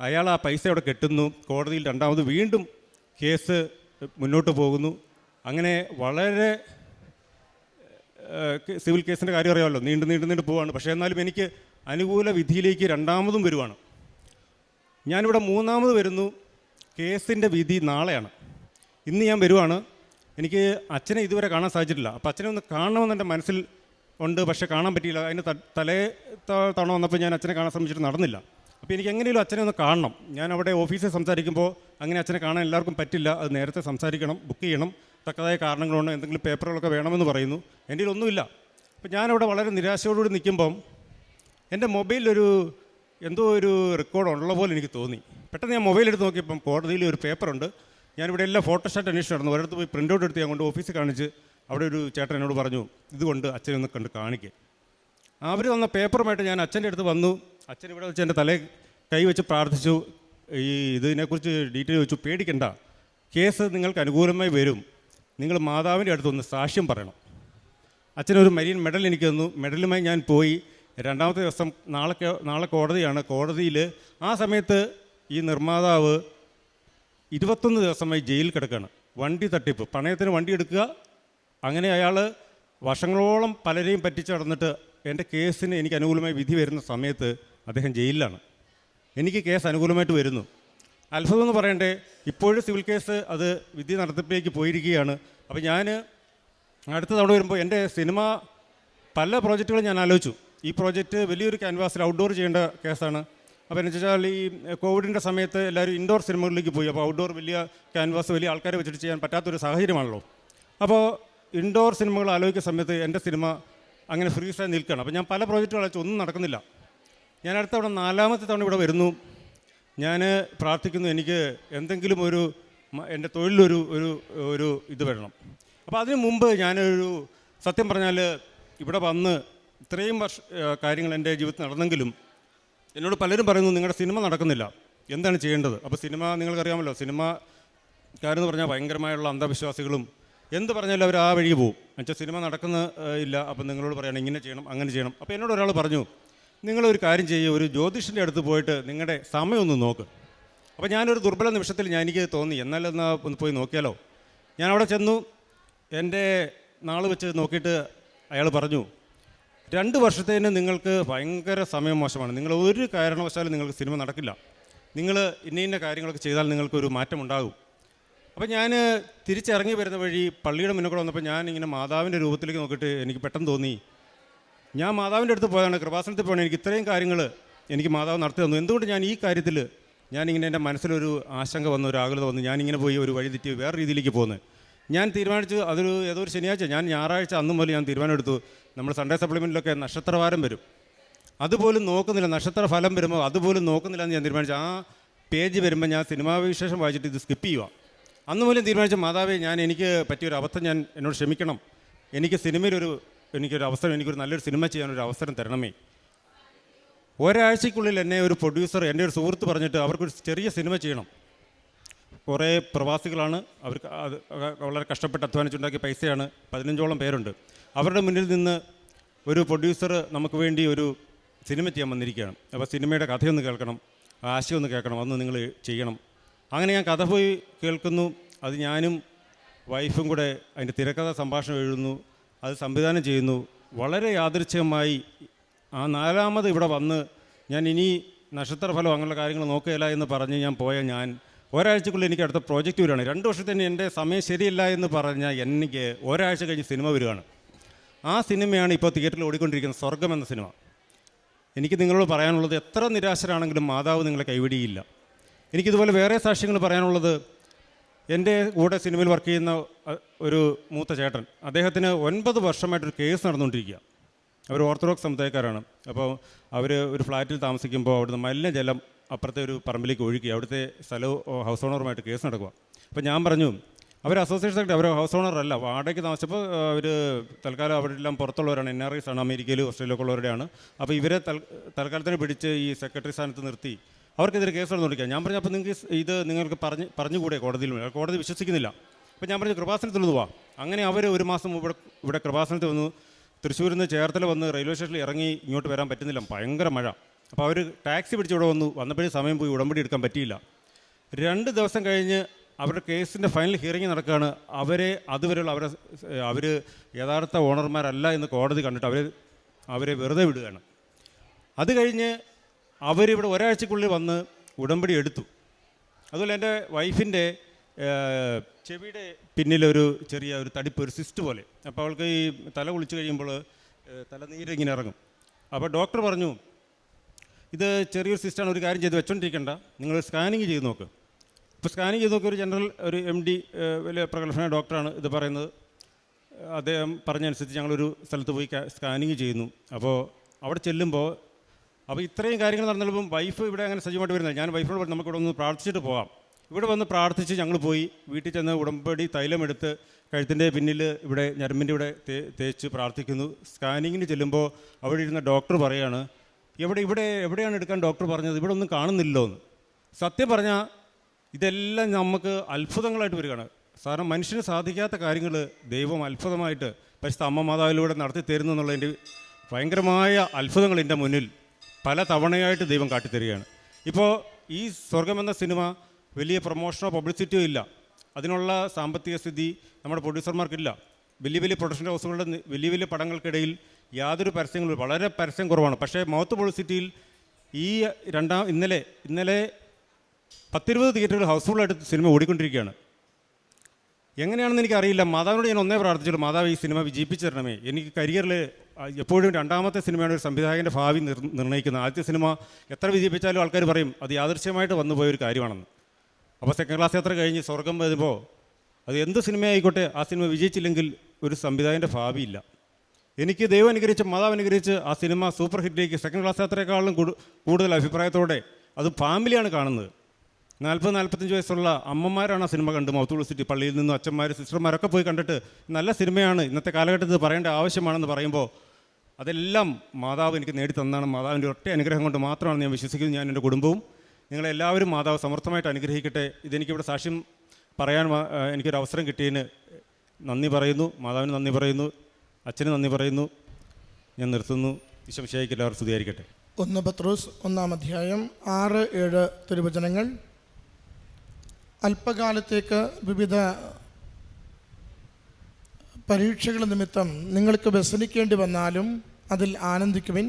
അയാൾ ആ പൈസ അവിടെ കെട്ടുന്നു. കോടതിയിൽ 2ാമത് വീണ്ടും കേസ് മുന്നോട്ട് പോകുന്നു. അങ്ങനെ വളരെ സിവിൽ കേസിൻ്റെ കാര്യം അറിയാമല്ലോ, നീണ്ടു പോവാണ്. പക്ഷേ എന്നാലും എനിക്ക് അനുകൂല വിധിയിലേക്ക് 2ാമതും വരുവാണ്. ഞാനിവിടെ 3ാമത് വരുന്നു. കേസിൻ്റെ വിധി നാളെയാണ്. ഇന്ന് ഞാൻ വരുവാണ്. എനിക്ക് അച്ഛനെ ഇതുവരെ കാണാൻ സാധിച്ചിട്ടില്ല. അപ്പോൾ അച്ഛനെ ഒന്ന് കാണണമെന്ന് എൻ്റെ മനസ്സിൽ ഉണ്ട്, പക്ഷേ കാണാൻ പറ്റിയില്ല. അതിന് തവണ വന്നപ്പോൾ ഞാൻ അച്ഛനെ കാണാൻ ശ്രമിച്ചിട്ട് നടന്നില്ല. അപ്പോൾ എനിക്ക് എങ്ങനെയും അച്ഛനെ ഒന്ന് കാണണം. ഞാൻ അവിടെ ഓഫീസിൽ സംസാരിക്കുമ്പോൾ അങ്ങനെ അച്ഛനെ കാണാൻ എല്ലാവർക്കും പറ്റില്ല, അത് നേരത്തെ സംസാരിക്കണം, ബുക്ക് ചെയ്യണം, തക്കതായ കാരണങ്ങളുണ്ട്, എന്തെങ്കിലും പേപ്പറുകളൊക്കെ വേണമെന്ന് പറയുന്നു. എൻ്റെ ഒന്നുമില്ല. അപ്പോൾ ഞാനവിടെ വളരെ നിരാശയോടുകൂടി നിൽക്കുമ്പം എൻ്റെ മൊബൈലിലൊരു എന്തോ ഒരു റെക്കോർഡ് ഉള്ള പോലെ എനിക്ക് തോന്നി. പെട്ടെന്ന് ഞാൻ മൊബൈൽ എടുത്ത് നോക്കിയപ്പം കോടതിയിൽ ഒരു പേപ്പറുണ്ട്. ഞാനിവിടെ എല്ലാം ഫോട്ടോസ്റ്റാറ്റ് അന്വേഷിച്ച് നടന്നു. ഒരിടത്ത് പോയി പ്രിൻ്റ് ഔട്ട് എടുത്ത് ഞാൻ കൊണ്ട് ഓഫീസിൽ കാണിച്ച് അവിടെ ഒരു ചേട്ടൻ എന്നോട് പറഞ്ഞു, ഇതുകൊണ്ട് അച്ഛനെ ഒന്ന് കണ്ട് കാണിക്കുക. അവർ വന്ന പേപ്പറുമായിട്ട് ഞാൻ അച്ഛൻ്റെ അടുത്ത് വന്നു. അച്ഛൻ ഇവിടെ വെച്ച് എൻ്റെ തലയിൽ കൈവച്ച് പ്രാർത്ഥിച്ചു. ഇതിനെക്കുറിച്ച് ഡീറ്റെയിൽ ചോദിച്ചു. പേടിക്കണ്ട, കേസ് നിങ്ങൾക്ക് അനുകൂലമായി വരും, നിങ്ങൾ മാതാവിൻ്റെ അടുത്തൊന്ന് സാക്ഷ്യം പറയണം. അച്ഛനൊരു മരീൻ മെഡൽ എനിക്ക് തന്നു. മെഡലുമായി ഞാൻ പോയി. 2ാമത്തെ ദിവസം നാളെ കോടതിയാണ്. കോടതിയിൽ ആ സമയത്ത് ഈ നിർമ്മാതാവ് 21 ദിവസമായി ജയിലിൽ കിടക്കുകയാണ്. വണ്ടി തട്ടിപ്പ്, പണയത്തിന് വണ്ടി എടുക്കുക, അങ്ങനെ അയാൾ വർഷങ്ങളോളം പലരെയും പറ്റിച്ച് നടന്നിട്ട് എൻ്റെ കേസിന് എനിക്ക് അനുകൂലമായി വിധി വരുന്ന സമയത്ത് അദ്ദേഹം ജയിലിലാണ്. എനിക്ക് കേസ് അനുകൂലമായിട്ട് വരുന്നു. അത്ഭുതം എന്ന് പറയണ്ടേ, ഇപ്പോഴും സിവിൽ കേസ് അത് വിധി നടത്തിപ്പിലേക്ക് പോയിരിക്കുകയാണ്. അപ്പോൾ ഞാൻ അടുത്ത തവണ വരുമ്പോൾ എൻ്റെ സിനിമ പല പ്രോജക്റ്റുകളും ഞാൻ ആലോചിച്ചു. ഈ പ്രോജക്റ്റ് വലിയൊരു ക്യാൻവാസിൽ ഔട്ട്ഡോർ ചെയ്യേണ്ട കേസാണ്. അപ്പോൾ എന്ന് വെച്ചാൽ ഈ കോവിഡിൻ്റെ സമയത്ത് എല്ലാവരും ഇൻഡോർ സിനിമകളിലേക്ക് പോയി. അപ്പോൾ ഔട്ട്ഡോർ വലിയ ക്യാൻവാസ് വലിയ ആൾക്കാരെ വെച്ചിട്ട് ചെയ്യാൻ പറ്റാത്തൊരു സാഹചര്യമാണല്ലോ. അപ്പോൾ ഇൻഡോർ സിനിമകൾ ആലോചിക്കുന്ന സമയത്ത് എൻ്റെ സിനിമ അങ്ങനെ ഫ്രീസായി നിൽക്കുകയാണ്. അപ്പോൾ ഞാൻ പല പ്രോജക്റ്റുകൾ അയച്ചു, ഒന്നും നടക്കുന്നില്ല. ഞാൻ അടുത്ത തവണ 4ാമത്തെ തവണ ഇവിടെ വരുന്നു. ഞാൻ പ്രാർത്ഥിക്കുന്നു, എനിക്ക് എന്തെങ്കിലും എൻ്റെ തൊഴിലൊരു ഒരു ഇത് വരണം. അപ്പോൾ അതിന് മുമ്പ് ഞാനൊരു സത്യം പറഞ്ഞാൽ ഇവിടെ വന്ന് ഇത്രയും കാര്യങ്ങൾ എൻ്റെ ജീവിതത്തിൽ നടന്നെങ്കിലും എന്നോട് പലരും പറയുന്നു നിങ്ങളുടെ സിനിമ നടക്കുന്നില്ല, എന്താണ് ചെയ്യേണ്ടത്? അപ്പോൾ സിനിമ നിങ്ങൾക്കറിയാമല്ലോ, സിനിമക്കാരെന്ന് പറഞ്ഞാൽ ഭയങ്കരമായുള്ള അന്ധവിശ്വാസികളും എന്ത് പറഞ്ഞാലും അവർ ആ വഴി പോകും. എന്നുവെച്ചാൽ സിനിമ ഇല്ല, അപ്പം നിങ്ങളോട് പറയണം ഇങ്ങനെ ചെയ്യണം അങ്ങനെ ചെയ്യണം. അപ്പോൾ എന്നോട് ഒരാൾ പറഞ്ഞു, നിങ്ങളൊരു കാര്യം ചെയ്യുക, ഒരു ജ്യോതിഷൻ്റെ അടുത്ത് പോയിട്ട് നിങ്ങളുടെ സമയമൊന്ന് നോക്ക്. അപ്പോൾ ഞാനൊരു ദുർബല നിമിഷത്തിൽ എനിക്ക് തോന്നി എന്നാലെന്നാ ഒന്ന് പോയി നോക്കിയാലോ. ഞാൻ അവിടെ ചെന്നു, എൻ്റെ നാൾ വെച്ച് നോക്കിയിട്ട് അയാൾ പറഞ്ഞു, 2 വർഷത്തേന് നിങ്ങൾക്ക് ഭയങ്കര സമയം മോശമാണ്, നിങ്ങൾ ഒരു കാരണവശാലും നിങ്ങൾക്ക് സിനിമ നടക്കില്ല, നിങ്ങൾ ഇന്ന കാര്യങ്ങളൊക്കെ ചെയ്താൽ നിങ്ങൾക്കൊരു മാറ്റമുണ്ടാകും. അപ്പോൾ ഞാൻ തിരിച്ചിറങ്ങി വരുന്ന വഴി പള്ളിയുടെ മുന്നിൽ കൂടെ വന്നപ്പോൾ ഞാൻ ഇങ്ങനെ മാതാവിൻ്റെ രൂപത്തിലേക്ക് നോക്കിയിട്ട് എനിക്ക് പെട്ടെന്ന് തോന്നി, ഞാൻ മാതാവിൻ്റെ അടുത്ത് പോയതാണ്, കൃപാസനത്തിൽ പോകണം, എനിക്ക് ഇത്രയും കാര്യങ്ങൾ എനിക്ക് മാതാവ് നടത്തി തന്നു, എന്തുകൊണ്ട് ഞാൻ ഈ കാര്യത്തിൽ ഞാനിങ്ങനെ എൻ്റെ മനസ്സിലൊരു ആശങ്ക വന്നു, ഒരു ആകുലത വന്നു, ഞാനിങ്ങനെ പോയി ഒരു വഴി തെറ്റി വേറെ രീതിയിലേക്ക് പോകുന്നത്. ഞാൻ തീരുമാനിച്ചു, ഏതോ ഒരു ശനിയാഴ്ച, ഞാൻ ഞായറാഴ്ച അന്ന് മുതൽ ഞാൻ തീരുമാനമെടുത്തു, നമ്മൾ സൺഡേ സപ്ലിമെൻറ്റിലൊക്കെ നക്ഷത്രവാരം വരും, അതുപോലും നോക്കുന്നില്ല, നക്ഷത്ര ഫലം വരുമ്പോൾ അതുപോലും നോക്കുന്നില്ല എന്ന് ഞാൻ തീരുമാനിച്ചു. ആ പേജ് വരുമ്പോൾ ഞാൻ സിനിമാ വിശേഷം വായിച്ചിട്ട് ഇത് സ്കിപ്പ് ചെയ്യുക. അന്ന് മൂലം തീരുമാനിച്ച മാതാവേ, എനിക്ക് പറ്റിയൊരു അബദ്ധം, എന്നോട് ക്ഷമിക്കണം, എനിക്ക് എനിക്കൊരു അവസരം, എനിക്കൊരു നല്ലൊരു സിനിമ ചെയ്യാനൊരു അവസരം തരണമേ. ഒരാഴ്ചയ്ക്കുള്ളിൽ എന്നെ ഒരു പ്രൊഡ്യൂസർ, എൻ്റെ ഒരു സുഹൃത്ത് പറഞ്ഞിട്ട് അവർക്കൊരു ചെറിയ സിനിമ ചെയ്യണം, കുറേ പ്രവാസികളാണ്, അവർക്ക് അത് വളരെ കഷ്ടപ്പെട്ട് അധ്വാനിച്ചുണ്ടാക്കിയ പൈസയാണ്, 15ഓളം പേരുണ്ട്, അവരുടെ മുന്നിൽ നിന്ന് ഒരു പ്രൊഡ്യൂസർ നമുക്ക് വേണ്ടി ഒരു സിനിമ ചെയ്യാൻ വന്നിരിക്കുകയാണ്. അപ്പോൾ സിനിമയുടെ കഥയൊന്ന് കേൾക്കണം, ആശയമൊന്ന് കേൾക്കണം, അതൊന്ന് നിങ്ങൾ ചെയ്യണം അങ്ങനെ ഞാൻ കഥ പോയി കേൾക്കുന്നു. അത് ഞാനും വൈഫും കൂടെ അതിൻ്റെ തിരക്കഥ സംഭാഷണം എഴുതുന്നു, അത് സംവിധാനം ചെയ്യുന്നു. വളരെ യാദൃച്ഛികമായി ആ 4ാമത് ഇവിടെ വന്ന് ഞാൻ ഇനി നക്ഷത്രഫലം അങ്ങനെയുള്ള കാര്യങ്ങൾ നോക്കുകയില്ല എന്ന് പറഞ്ഞ് ഞാൻ പോയ ഞാൻ ഒരാഴ്ചക്കുള്ളിൽ എനിക്ക് അടുത്ത പ്രോജക്റ്റ് വരികയാണ്. 2 വർഷത്തിന് എൻ്റെ സമയം ശരിയില്ല എന്ന് പറഞ്ഞാൽ എനിക്ക് ഒരാഴ്ച കഴിഞ്ഞ് സിനിമ വരികയാണ്. ആ സിനിമയാണ് ഇപ്പോൾ തിയേറ്ററിൽ ഓടിക്കൊണ്ടിരിക്കുന്ന സ്വർഗം എന്ന സിനിമ. എനിക്ക് നിങ്ങളോട് പറയാനുള്ളത്, എത്ര നിരാശരാണെങ്കിലും മാതാവ് നിങ്ങളെ കൈവിടിയില്ല. എനിക്കിതുപോലെ വേറെ സാക്ഷ്യങ്ങൾ പറയാനുള്ളത്, എൻ്റെ കൂടെ സിനിമയിൽ വർക്ക് ചെയ്യുന്ന ഒരു മൂത്ത ചേട്ടൻ, അദ്ദേഹത്തിന് 9 വർഷമായിട്ടൊരു കേസ് നടന്നുകൊണ്ടിരിക്കുക. അവർ ഓർത്തഡോക്സ് സമുദായക്കാരാണ്. അപ്പോൾ അവർ ഒരു ഫ്ലാറ്റിൽ താമസിക്കുമ്പോൾ അവിടുന്ന് മലിനജലം അപ്പുറത്തെ ഒരു പറമ്പിലേക്ക് ഒഴുക്കി. അവിടുത്തെ സ്ഥലവും ഹൗസ് ഓണറുമായിട്ട് കേസ് നടക്കുക. അപ്പോൾ ഞാൻ പറഞ്ഞു, അവർ അസോസിയേഷൻ സെക്രട്ടറി, അവർ ഹൗസ് ഓണറല്ല, വാടകയ്ക്ക് താമസിച്ചപ്പോൾ അവർ തൽക്കാലം അവരെല്ലാം പുറത്തുള്ളവരാണ്, NRIs ആണ്, അമേരിക്കയിലും ഓസ്ട്രേലിയയിലൊക്കെ ഉള്ളവരുടെയാണ്. അപ്പോൾ ഇവരെ തൽക്കാലത്തിന് പിടിച്ച് ഈ സെക്രട്ടറി സ്ഥാനത്ത് നിർത്തി അവർക്കെതിരെ കേസ് നടന്നുകൊണ്ടിരിക്കുക. ഞാൻ പറഞ്ഞു, അപ്പോൾ നിങ്ങൾക്ക് പറഞ്ഞുകൂടെ കോടതിയിൽ? കോടതി വിശ്വസിക്കുന്നില്ല. അപ്പോൾ ഞാൻ പറഞ്ഞു, കൃപാസനത്തിൽ ഒന്ന് പോവാം. അങ്ങനെ അവർ 1 മാസം ഇവിടെ കൃപാസനത്തിൽ വന്നു. തൃശ്ശൂരിൽ നിന്ന് ചേർത്തല വന്ന് റെയിൽവേ സ്റ്റേഷനിൽ ഇറങ്ങി ഇങ്ങോട്ട് വരാൻ പറ്റുന്നില്ല, ഭയങ്കര മഴ. അപ്പോൾ അവർ ടാക്സി പിടിച്ച് ഇവിടെ വന്നപ്പോഴേ സമയം പോയി, ഉടമ്പടി എടുക്കാൻ പറ്റിയില്ല. 2 ദിവസം കഴിഞ്ഞ് അവരുടെ കേസിൻ്റെ ഫൈനൽ ഹിയറിംഗ് നടക്കുകയാണ്. അതുവരെയുള്ള അവർ യഥാർത്ഥ ഓണർമാരല്ല എന്ന് കോടതി കണ്ടിട്ട് അവരെ വെറുതെ വിടുകയാണ്. അത് കഴിഞ്ഞ് അവരിവിടെ ഒരാഴ്ചക്കുള്ളിൽ വന്ന് ഉടമ്പടി എടുത്തു. അതുപോലെ എൻ്റെ വൈഫിൻ്റെ ചെവിയുടെ പിന്നിലൊരു ചെറിയ ഒരു തടിപ്പ്, ഒരു സിസ്റ്റ് പോലെ. അപ്പോൾ അവൾക്ക് ഈ തല കുളിച്ച് കഴിയുമ്പോൾ തലനീര് ഇങ്ങനെ ഇറങ്ങും. അപ്പോൾ ഡോക്ടർ പറഞ്ഞു, ഇത് ചെറിയൊരു സിസ്റ്റാണ്, ഒരു കാര്യം ചെയ്ത് വെച്ചോണ്ടിരിക്കേണ്ട, നിങ്ങൾ സ്കാനിങ് ചെയ്ത് നോക്ക്. ഇപ്പോൾ സ്കാനിങ് ചെയ്ത് നോക്കി, ഒരു ജനറൽ ഒരു MD വലിയ പ്രഗത്ഭനായ ഡോക്ടറാണ് ഇത് പറയുന്നത്. അദ്ദേഹം പറഞ്ഞനുസരിച്ച് ഞങ്ങളൊരു സ്ഥലത്ത് പോയി സ്കാനിങ് ചെയ്യുന്നു. അപ്പോൾ അവിടെ ചെല്ലുമ്പോൾ ഇത്രയും കാര്യങ്ങൾ നടന്നപ്പോൾ വൈഫ് ഇവിടെ അങ്ങനെ സജീവമായിട്ട് വരുന്നില്ല. ഞാൻ വൈഫിനോട് പറഞ്ഞു, നമുക്കിവിടെ ഒന്ന് പ്രാർത്ഥിച്ചിട്ട് പോകാം. ഇവിടെ വന്ന് പ്രാർത്ഥിച്ച് ഞങ്ങൾ പോയി. വീട്ടിൽ ചെന്ന് ഉടമ്പടി തൈലമെടുത്ത് കഴുത്തിൻ്റെ പിന്നിൽ ഇവിടെ ഞരമ്പിൻ്റെ ഇവിടെ തേച്ച് പ്രാർത്ഥിക്കുന്നു. സ്കാനിങ്ങിന് ചെല്ലുമ്പോൾ അവിടെ ഇരുന്ന ഡോക്ടർ പറയാണ്, എവിടെയാണ് എടുക്കാൻ ഡോക്ടർ പറഞ്ഞത്? ഇവിടെ ഒന്നും കാണുന്നില്ലോ എന്ന്. സത്യം പറഞ്ഞാൽ ഇതെല്ലാം നമുക്ക് അത്ഭുതങ്ങളായിട്ട് വരികയാണ്. കാരണം മനുഷ്യന് സാധിക്കാത്ത കാര്യങ്ങൾ ദൈവം അത്ഭുതമായിട്ട് പരിശുദ്ധ അമ്മ മാതാവിലൂടെ നടത്തി തരുന്നു എന്നുള്ളതിൻ്റെ ഭയങ്കരമായ അത്ഭുതങ്ങൾ എൻ്റെ മുന്നിൽ പല തവണയായിട്ട് ദൈവം കാട്ടിത്തരികയാണ്. ഇപ്പോൾ ഈ സ്വർഗം എന്ന സിനിമ വലിയ പ്രൊമോഷനോ പബ്ലിസിറ്റിയോ ഇല്ല, അതിനുള്ള സാമ്പത്തിക സ്ഥിതി നമ്മുടെ പ്രൊഡ്യൂസർമാർക്കില്ല. വലിയ പ്രൊഡക്ഷൻ ഹൗസുകളുടെ വലിയ പടങ്ങൾക്കിടയിൽ യാതൊരു പരസ്യങ്ങളും, വളരെ പരസ്യം കുറവാണ്. പക്ഷേ മൗത്ത് പബ്ലിസിറ്റിയിൽ ഈ ഇന്നലെ 10-20 തിയേറ്ററുകൾ ഹൗസ്ഫുള്ളായിട്ട് സിനിമ ഓടിക്കൊണ്ടിരിക്കുകയാണ്. എങ്ങനെയാണെന്ന് എനിക്കറിയില്ല. മാതാവിനോട് ഞാൻ ഒന്നേ പ്രാർത്ഥിച്ചുള്ളൂ, മാതാവ് ഈ സിനിമ വിജയിപ്പിച്ചു തരണമേ. എനിക്ക് കരിയറിൽ എപ്പോഴും 2ാമത്തെ സിനിമയാണ് ഒരു സംവിധായകൻ്റെ ഭാവി നിർണ്ണയിക്കുന്നത്. ആദ്യത്തെ സിനിമ എത്ര വിജയിപ്പിച്ചാലും ആൾക്കാർ പറയും അത് യാദൃശ്യമായിട്ട് വന്നു പോയൊരു കാര്യമാണെന്ന്. അപ്പോൾ 2nd ക്ലാസ് യാത്ര കഴിഞ്ഞ് സ്വർഗം വരുമ്പോൾ അത് എന്ത് സിനിമയായിക്കോട്ടെ, ആ സിനിമ വിജയിച്ചില്ലെങ്കിൽ ഒരു സംവിധായകൻ്റെ ഭാവിയില്ല. എനിക്ക് ദൈവം അനുഗ്രഹിച്ച്, മാതാവ് അനുഗ്രഹിച്ച് ആ സിനിമ സൂപ്പർ ഹിറ്റിലേക്ക് 2nd ക്ലാസ് യാത്രയെക്കാളും കൂടുതൽ അഭിപ്രായത്തോടെ അത് ഫാമിലിയാണ് കാണുന്നത്. 40-45 വയസ്സുള്ള അമ്മമാരാണ് ആ സിനിമ കണ്ട് മൗത്ത് പബ്ലിസിറ്റി, പള്ളിയിൽ നിന്നും അച്ഛന്മാർ സിസ്റ്റർമാരൊക്കെ പോയി കണ്ടിട്ട് നല്ല സിനിമയാണ്, ഇന്നത്തെ കാലഘട്ടത്തിൽ പറയേണ്ട ആവശ്യമാണെന്ന് പറയുമ്പോൾ അതെല്ലാം മാതാവ് എനിക്ക് നേടിത്തന്നാണ്. മാതാവിൻ്റെ ഒറ്റ അനുഗ്രഹം കൊണ്ട് മാത്രമാണ് ഞാൻ വിശ്വസിക്കുന്നത്. ഞാൻ എൻ്റെ കുടുംബവും നിങ്ങളെല്ലാവരും മാതാവ് സമർത്ഥമായിട്ട് അനുഗ്രഹിക്കട്ടെ. ഇതെനിക്കിവിടെ സാക്ഷ്യം പറയാൻ എനിക്കൊരു അവസരം കിട്ടിയതിന് നന്ദി പറയുന്നു. മാതാവിന് നന്ദി പറയുന്നു, അച്ഛന് നന്ദി പറയുന്നു. ഞാൻ നിർത്തുന്നു. ഈശോമിശിഹായ്ക്ക് എല്ലാവരും സ്തുതിയായിരിക്കട്ടെ. 1 പത്രോസ് 1-ാം അധ്യായം 6-7 തിരുവചനങ്ങൾ. അല്പകാലത്തേക്ക് വിവിധ പരീക്ഷകൾ നിമിത്തം നിങ്ങൾക്ക് വ്യസനിക്കേണ്ടി വന്നാലും അതിൽ ആനന്ദിക്കുവിൻ.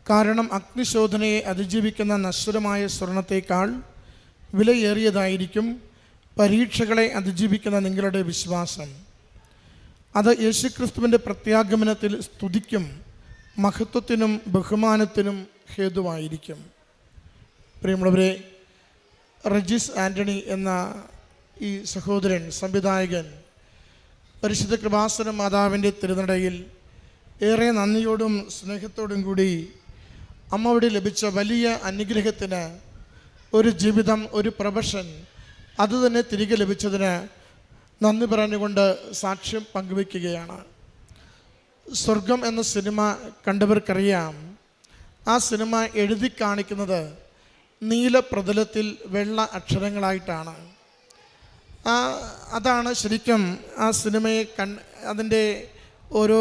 കാരണം അഗ്നിശോധനയെ അതിജീവിക്കുന്ന നശ്വരമായ സ്വർണത്തേക്കാൾ വിലയേറിയതായിരിക്കും പരീക്ഷകളെ അതിജീവിക്കുന്ന നിങ്ങളുടെ വിശ്വാസം. അത് യേശുക്രിസ്തുവിൻ്റെ പ്രത്യാഗമനത്തിൽ സ്തുതിക്കും മഹത്വത്തിനും ബഹുമാനത്തിനും ഹേതുവായിരിക്കും. പ്രിയമുള്ളവരെ, റജിസ് ആൻ്റണി എന്ന ഈ സഹോദരൻ, സംവിധായകൻ, പരിശുദ്ധ കൃപാസന മാതാവിൻ്റെ തിരുനടയിൽ ഏറെ നന്ദിയോടും സ്നേഹത്തോടും കൂടി അമ്മ വഴി ലഭിച്ച വലിയ അനുഗ്രഹത്തിന്, ഒരു ജീവിതം, ഒരു പ്രൊഫഷൻ അതുതന്നെ തിരികെ ലഭിച്ചതിന് നന്ദി പറഞ്ഞുകൊണ്ട് സാക്ഷ്യം പങ്കുവയ്ക്കുകയാണ്. സ്വർഗം എന്ന സിനിമ കണ്ടവർക്കറിയാം, ആ സിനിമ എഴുതി കാണിക്കുന്നത് നീലപ്രതലത്തിൽ വെള്ള അക്ഷരങ്ങളായിട്ടാണ്. അതാണ് ശരിക്കും ആ സിനിമയെ അതിൻ്റെ ഓരോ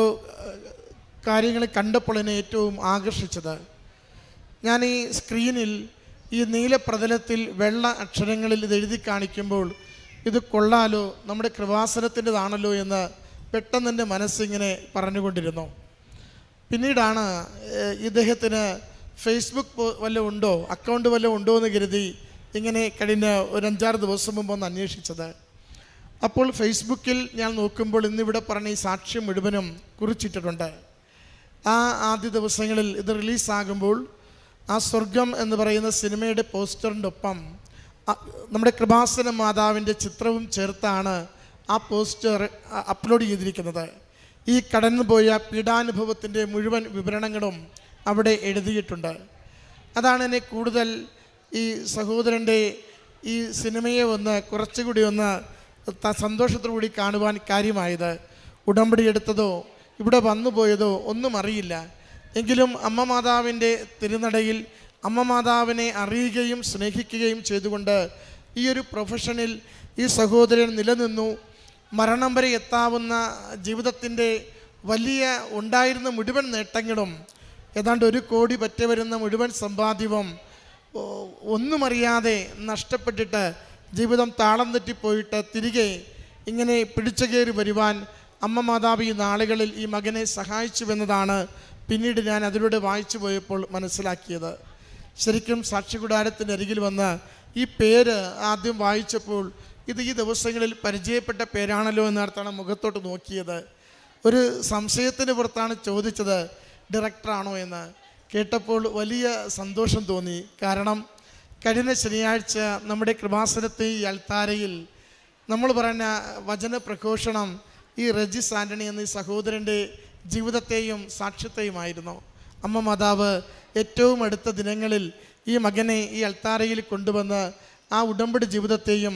കാര്യങ്ങൾ കണ്ടപ്പോൾ എന്നെ ഏറ്റവും ആകർഷിച്ചത്. ഞാൻ ഈ സ്ക്രീനിൽ ഈ നീലപ്രതലത്തിൽ വെള്ള അക്ഷരങ്ങളിൽ ഇത് എഴുതി കാണിക്കുമ്പോൾ ഇത് കൊള്ളാലോ, നമ്മുടെ കൃപാസനത്തിൻ്റെതാണല്ലോ എന്ന് പെട്ടെന്ന് എൻ്റെ മനസ്സിങ്ങനെ പറഞ്ഞുകൊണ്ടിരുന്നു. പിന്നീടാണ് ഇദ്ദേഹത്തിന് ഫേസ്ബുക്ക് വല്ലതും ഉണ്ടോ, അക്കൗണ്ട് വല്ലതും ഉണ്ടോ എന്ന് കരുതി ഇങ്ങനെ കഴിഞ്ഞ ഒരു 5-6 ദിവസം മുമ്പ് ഒന്ന് അന്വേഷിച്ചത്. അപ്പോൾ ഫേസ്ബുക്കിൽ ഞാൻ നോക്കുമ്പോൾ ഇന്നിവിടെ പറഞ്ഞ ഈ സാക്ഷ്യം മുഴുവനും കുറിച്ചിട്ടിട്ടുണ്ട്. ആ ആദ്യ ദിവസങ്ങളിൽ ഇത് റിലീസാകുമ്പോൾ ആ സ്വർഗം എന്ന് പറയുന്ന സിനിമയുടെ പോസ്റ്ററിൻ്റെ ഒപ്പം നമ്മുടെ കൃപാസന മാതാവിൻ്റെ ചിത്രവും ചേർത്താണ് ആ പോസ്റ്റർ അപ്ലോഡ് ചെയ്തിരിക്കുന്നത്. ഈ കടന്നുപോയ പീഡാനുഭവത്തിൻ്റെ മുഴുവൻ വിവരണങ്ങളും അവിടെ എഴുതിയിട്ടുണ്ട്. അതാണ് എന്നെ കൂടുതൽ ഈ സഹോദരൻ്റെ ഈ സിനിമയെ കുറച്ചുകൂടി സന്തോഷത്തോടുകൂടി കാണുവാൻ കാര്യമായത്. ഉടമ്പടി എടുത്തതോ ഇവിടെ വന്നുപോയതോ ഒന്നും അറിയില്ല. എങ്കിലും അമ്മ മാതാവിൻ്റെ തിരുനടയിൽ അമ്മ മാതാവിനെ അറിയുകയും സ്നേഹിക്കുകയും ചെയ്തുകൊണ്ട് ഈ ഒരു പ്രൊഫഷനിൽ ഈ സഹോദരൻ നിലനിന്നു. മരണം വരെ എത്താവുന്ന ജീവിതത്തിൻ്റെ വലിയ ഉണ്ടായിരുന്ന മുഴുവൻ നേട്ടങ്ങളും, ഏതാണ്ട് 1 കോടി പറ്റി വരുന്ന മുഴുവൻ സമ്പാദ്യവും ഒന്നും അറിയാതെ നഷ്ടപ്പെട്ടിട്ട് ജീവിതം താളം തെറ്റിപ്പോയിട്ട് തിരികെ ഇങ്ങനെ പിടിച്ചു കയറി വരുവാൻ അമ്മ മാതാവ് ഈ നാളുകളിൽ ഈ മകനെ സഹായിച്ചുവെന്നതാണ് പിന്നീട് ഞാൻ അതിലൂടെ വായിച്ചു പോയപ്പോൾ മനസ്സിലാക്കിയത്. ശരിക്കും സാക്ഷികൂടാരത്തിൻ്റെ അരികിൽ വന്ന് ഈ പേര് ആദ്യം വായിച്ചപ്പോൾ ഇത് ഈ ദിവസങ്ങളിൽ പരിചയപ്പെട്ട പേരാണല്ലോ എന്നർത്ഥമാണ് മുഖത്തോട്ട് നോക്കിയത്. ഒരു സംശയത്തിന് പുറത്താണ് ചോദിച്ചത്, ഡയറക്ടറാണോ എന്ന്. കേട്ടപ്പോൾ വലിയ സന്തോഷം തോന്നി. കാരണം കഴിഞ്ഞ ശനിയാഴ്ച നമ്മുടെ കൃപാസനത്തെ ഈ അൾത്താരയിൽ നമ്മൾ പറഞ്ഞ വചന പ്രഘോഷണം ഈ റെജിസ് ആൻ്റണി എന്ന ഈ സഹോദരൻ്റെ ജീവിതത്തെയും സാക്ഷ്യത്തെയുമായിരുന്നു. അമ്മ മാതാവ് ഏറ്റവും അടുത്ത ദിനങ്ങളിൽ ഈ മകനെ ഈ അൾത്താരയിൽ കൊണ്ടുവന്ന് ആ ഉടമ്പടി ജീവിതത്തെയും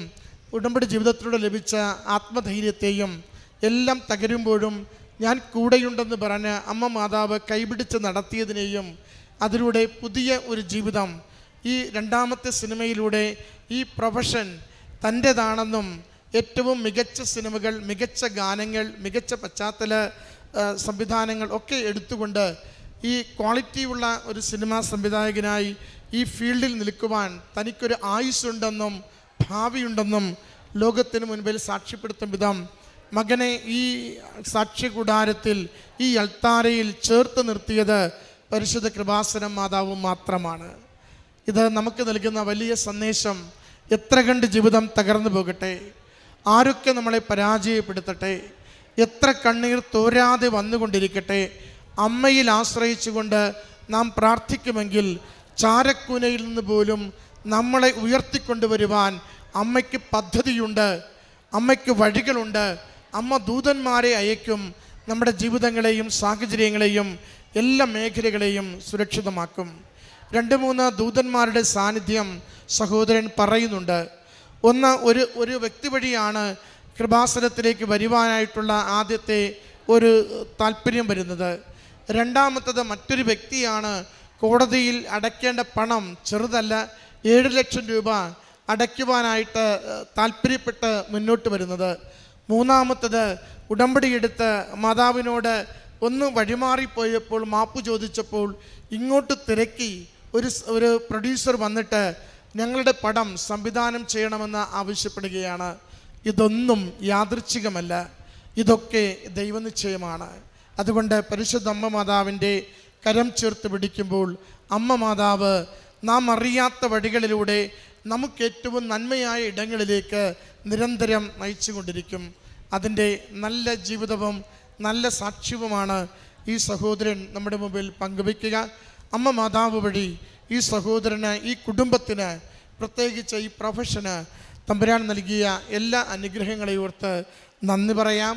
ഉടമ്പടി ജീവിതത്തിലൂടെ ലഭിച്ച ആത്മധൈര്യത്തെയും എല്ലാം തകരുമ്പോഴും ഞാൻ കൂടെയുണ്ടെന്ന് പറഞ്ഞ് അമ്മ മാതാവ് കൈപിടിച്ച് നടത്തിയതിനെയും അതിലൂടെ പുതിയ ഒരു ജീവിതം ഈ 2ാമത്തെ സിനിമയിലൂടെ ഈ പ്രൊഫഷൻ തൻ്റേതാണെന്നും ഏറ്റവും മികച്ച സിനിമകൾ, മികച്ച ഗാനങ്ങൾ, മികച്ച പശ്ചാത്തല സംവിധാനങ്ങൾ ഒക്കെ എടുത്തുകൊണ്ട് ഈ ക്വാളിറ്റിയുള്ള ഒരു സിനിമാ സംവിധായകനായി ഈ ഫീൽഡിൽ നിൽക്കുവാൻ തനിക്കൊരു ആയുസ്സുണ്ടെന്നും ഭാവിയുണ്ടെന്നും ലോകത്തിന് മുൻപിൽ സാക്ഷ്യപ്പെടുത്തും വിധം മകനെ ഈ സാക്ഷ്യകൂടാരത്തിൽ ഈ അൾത്താരയിൽ ചേർത്ത് നിർത്തിയത് പരിശുദ്ധ കൃപാസന മാതാവ് മാത്രമാണ്. ഇത് നമുക്ക് നൽകുന്ന വലിയ സന്ദേശം, എത്ര കണ്ട് ജീവിതം തകർന്നു പോകട്ടെ, ആരൊക്കെ നമ്മളെ പരാജയപ്പെടുത്തട്ടെ, എത്ര കണ്ണീർ തോരാതെ വന്നുകൊണ്ടിരിക്കട്ടെ, അമ്മയിൽ ആശ്രയിച്ചുകൊണ്ട് നാം പ്രാർത്ഥിക്കുമെങ്കിൽ ചാരക്കൂനയിൽ നിന്ന് പോലും നമ്മളെ ഉയർത്തിക്കൊണ്ടുവരുവാൻ അമ്മയ്ക്ക് പദ്ധതിയുണ്ട്, അമ്മയ്ക്ക് വഴികളുണ്ട്. അമ്മ ദൂതന്മാരെ അയക്കും, നമ്മുടെ ജീവിതങ്ങളെയും സാഹചര്യങ്ങളെയും എല്ലാ മേഖലകളെയും സുരക്ഷിതമാക്കും. 2-3 ദൂതന്മാരുടെ സാന്നിധ്യം സഹോദരൻ പറയുന്നുണ്ട്. ഒന്ന്, ഒരു വ്യക്തി വഴിയാണ് കൃപാസനത്തിലേക്ക് വരുവാനായിട്ടുള്ള ആദ്യത്തെ ഒരു താല്പര്യം വരുന്നത്. 2ാമത്തത് മറ്റൊരു വ്യക്തിയാണ് കോടതിയിൽ അടയ്ക്കേണ്ട പണം ചെറുതല്ല, 7 ലക്ഷം രൂപ അടയ്ക്കുവാനായിട്ട് താല്പര്യപ്പെട്ട് മുന്നോട്ട് വരുന്നത്. 3ാമത്തത് ഉടമ്പടിയെടുത്ത് മാതാവിനോട് ഒന്ന് വഴിമാറിപ്പോയപ്പോൾ മാപ്പ് ചോദിച്ചപ്പോൾ ഇങ്ങോട്ട് തിരക്കി ഒരു പ്രൊഡ്യൂസർ വന്നിട്ട് ഞങ്ങളുടെ പടം സംവിധാനം ചെയ്യണമെന്ന് ആവശ്യപ്പെടുകയാണ്. ഇതൊന്നും യാദൃച്ഛികമല്ല, ഇതൊക്കെ ദൈവനിശ്ചയമാണ്. അതുകൊണ്ട് പരിശുദ്ധ അമ്മ മാതാവിൻ്റെ കരം ചേർത്ത് പിടിക്കുമ്പോൾ അമ്മ മാതാവ് നാം അറിയാത്ത വഴികളിലൂടെ നമുക്ക് ഏറ്റവും നന്മയായ ഇടങ്ങളിലേക്ക് നിരന്തരം നയിച്ചു കൊണ്ടിരിക്കും. അതിൻ്റെ നല്ല ജീവിതവും നല്ല സാക്ഷ്യവുമാണ് ഈ സഹോദരൻ നമ്മുടെ മുമ്പിൽ പങ്കുവയ്ക്കുക. അമ്മ മാതാവ് വഴി ഈ സഹോദരന്, ഈ കുടുംബത്തിന്, പ്രത്യേകിച്ച് ഈ പ്രൊഫഷന് തമ്പുരാൻ നൽകിയ എല്ലാ അനുഗ്രഹങ്ങളെയോർത്ത് നന്ദി പറയാം.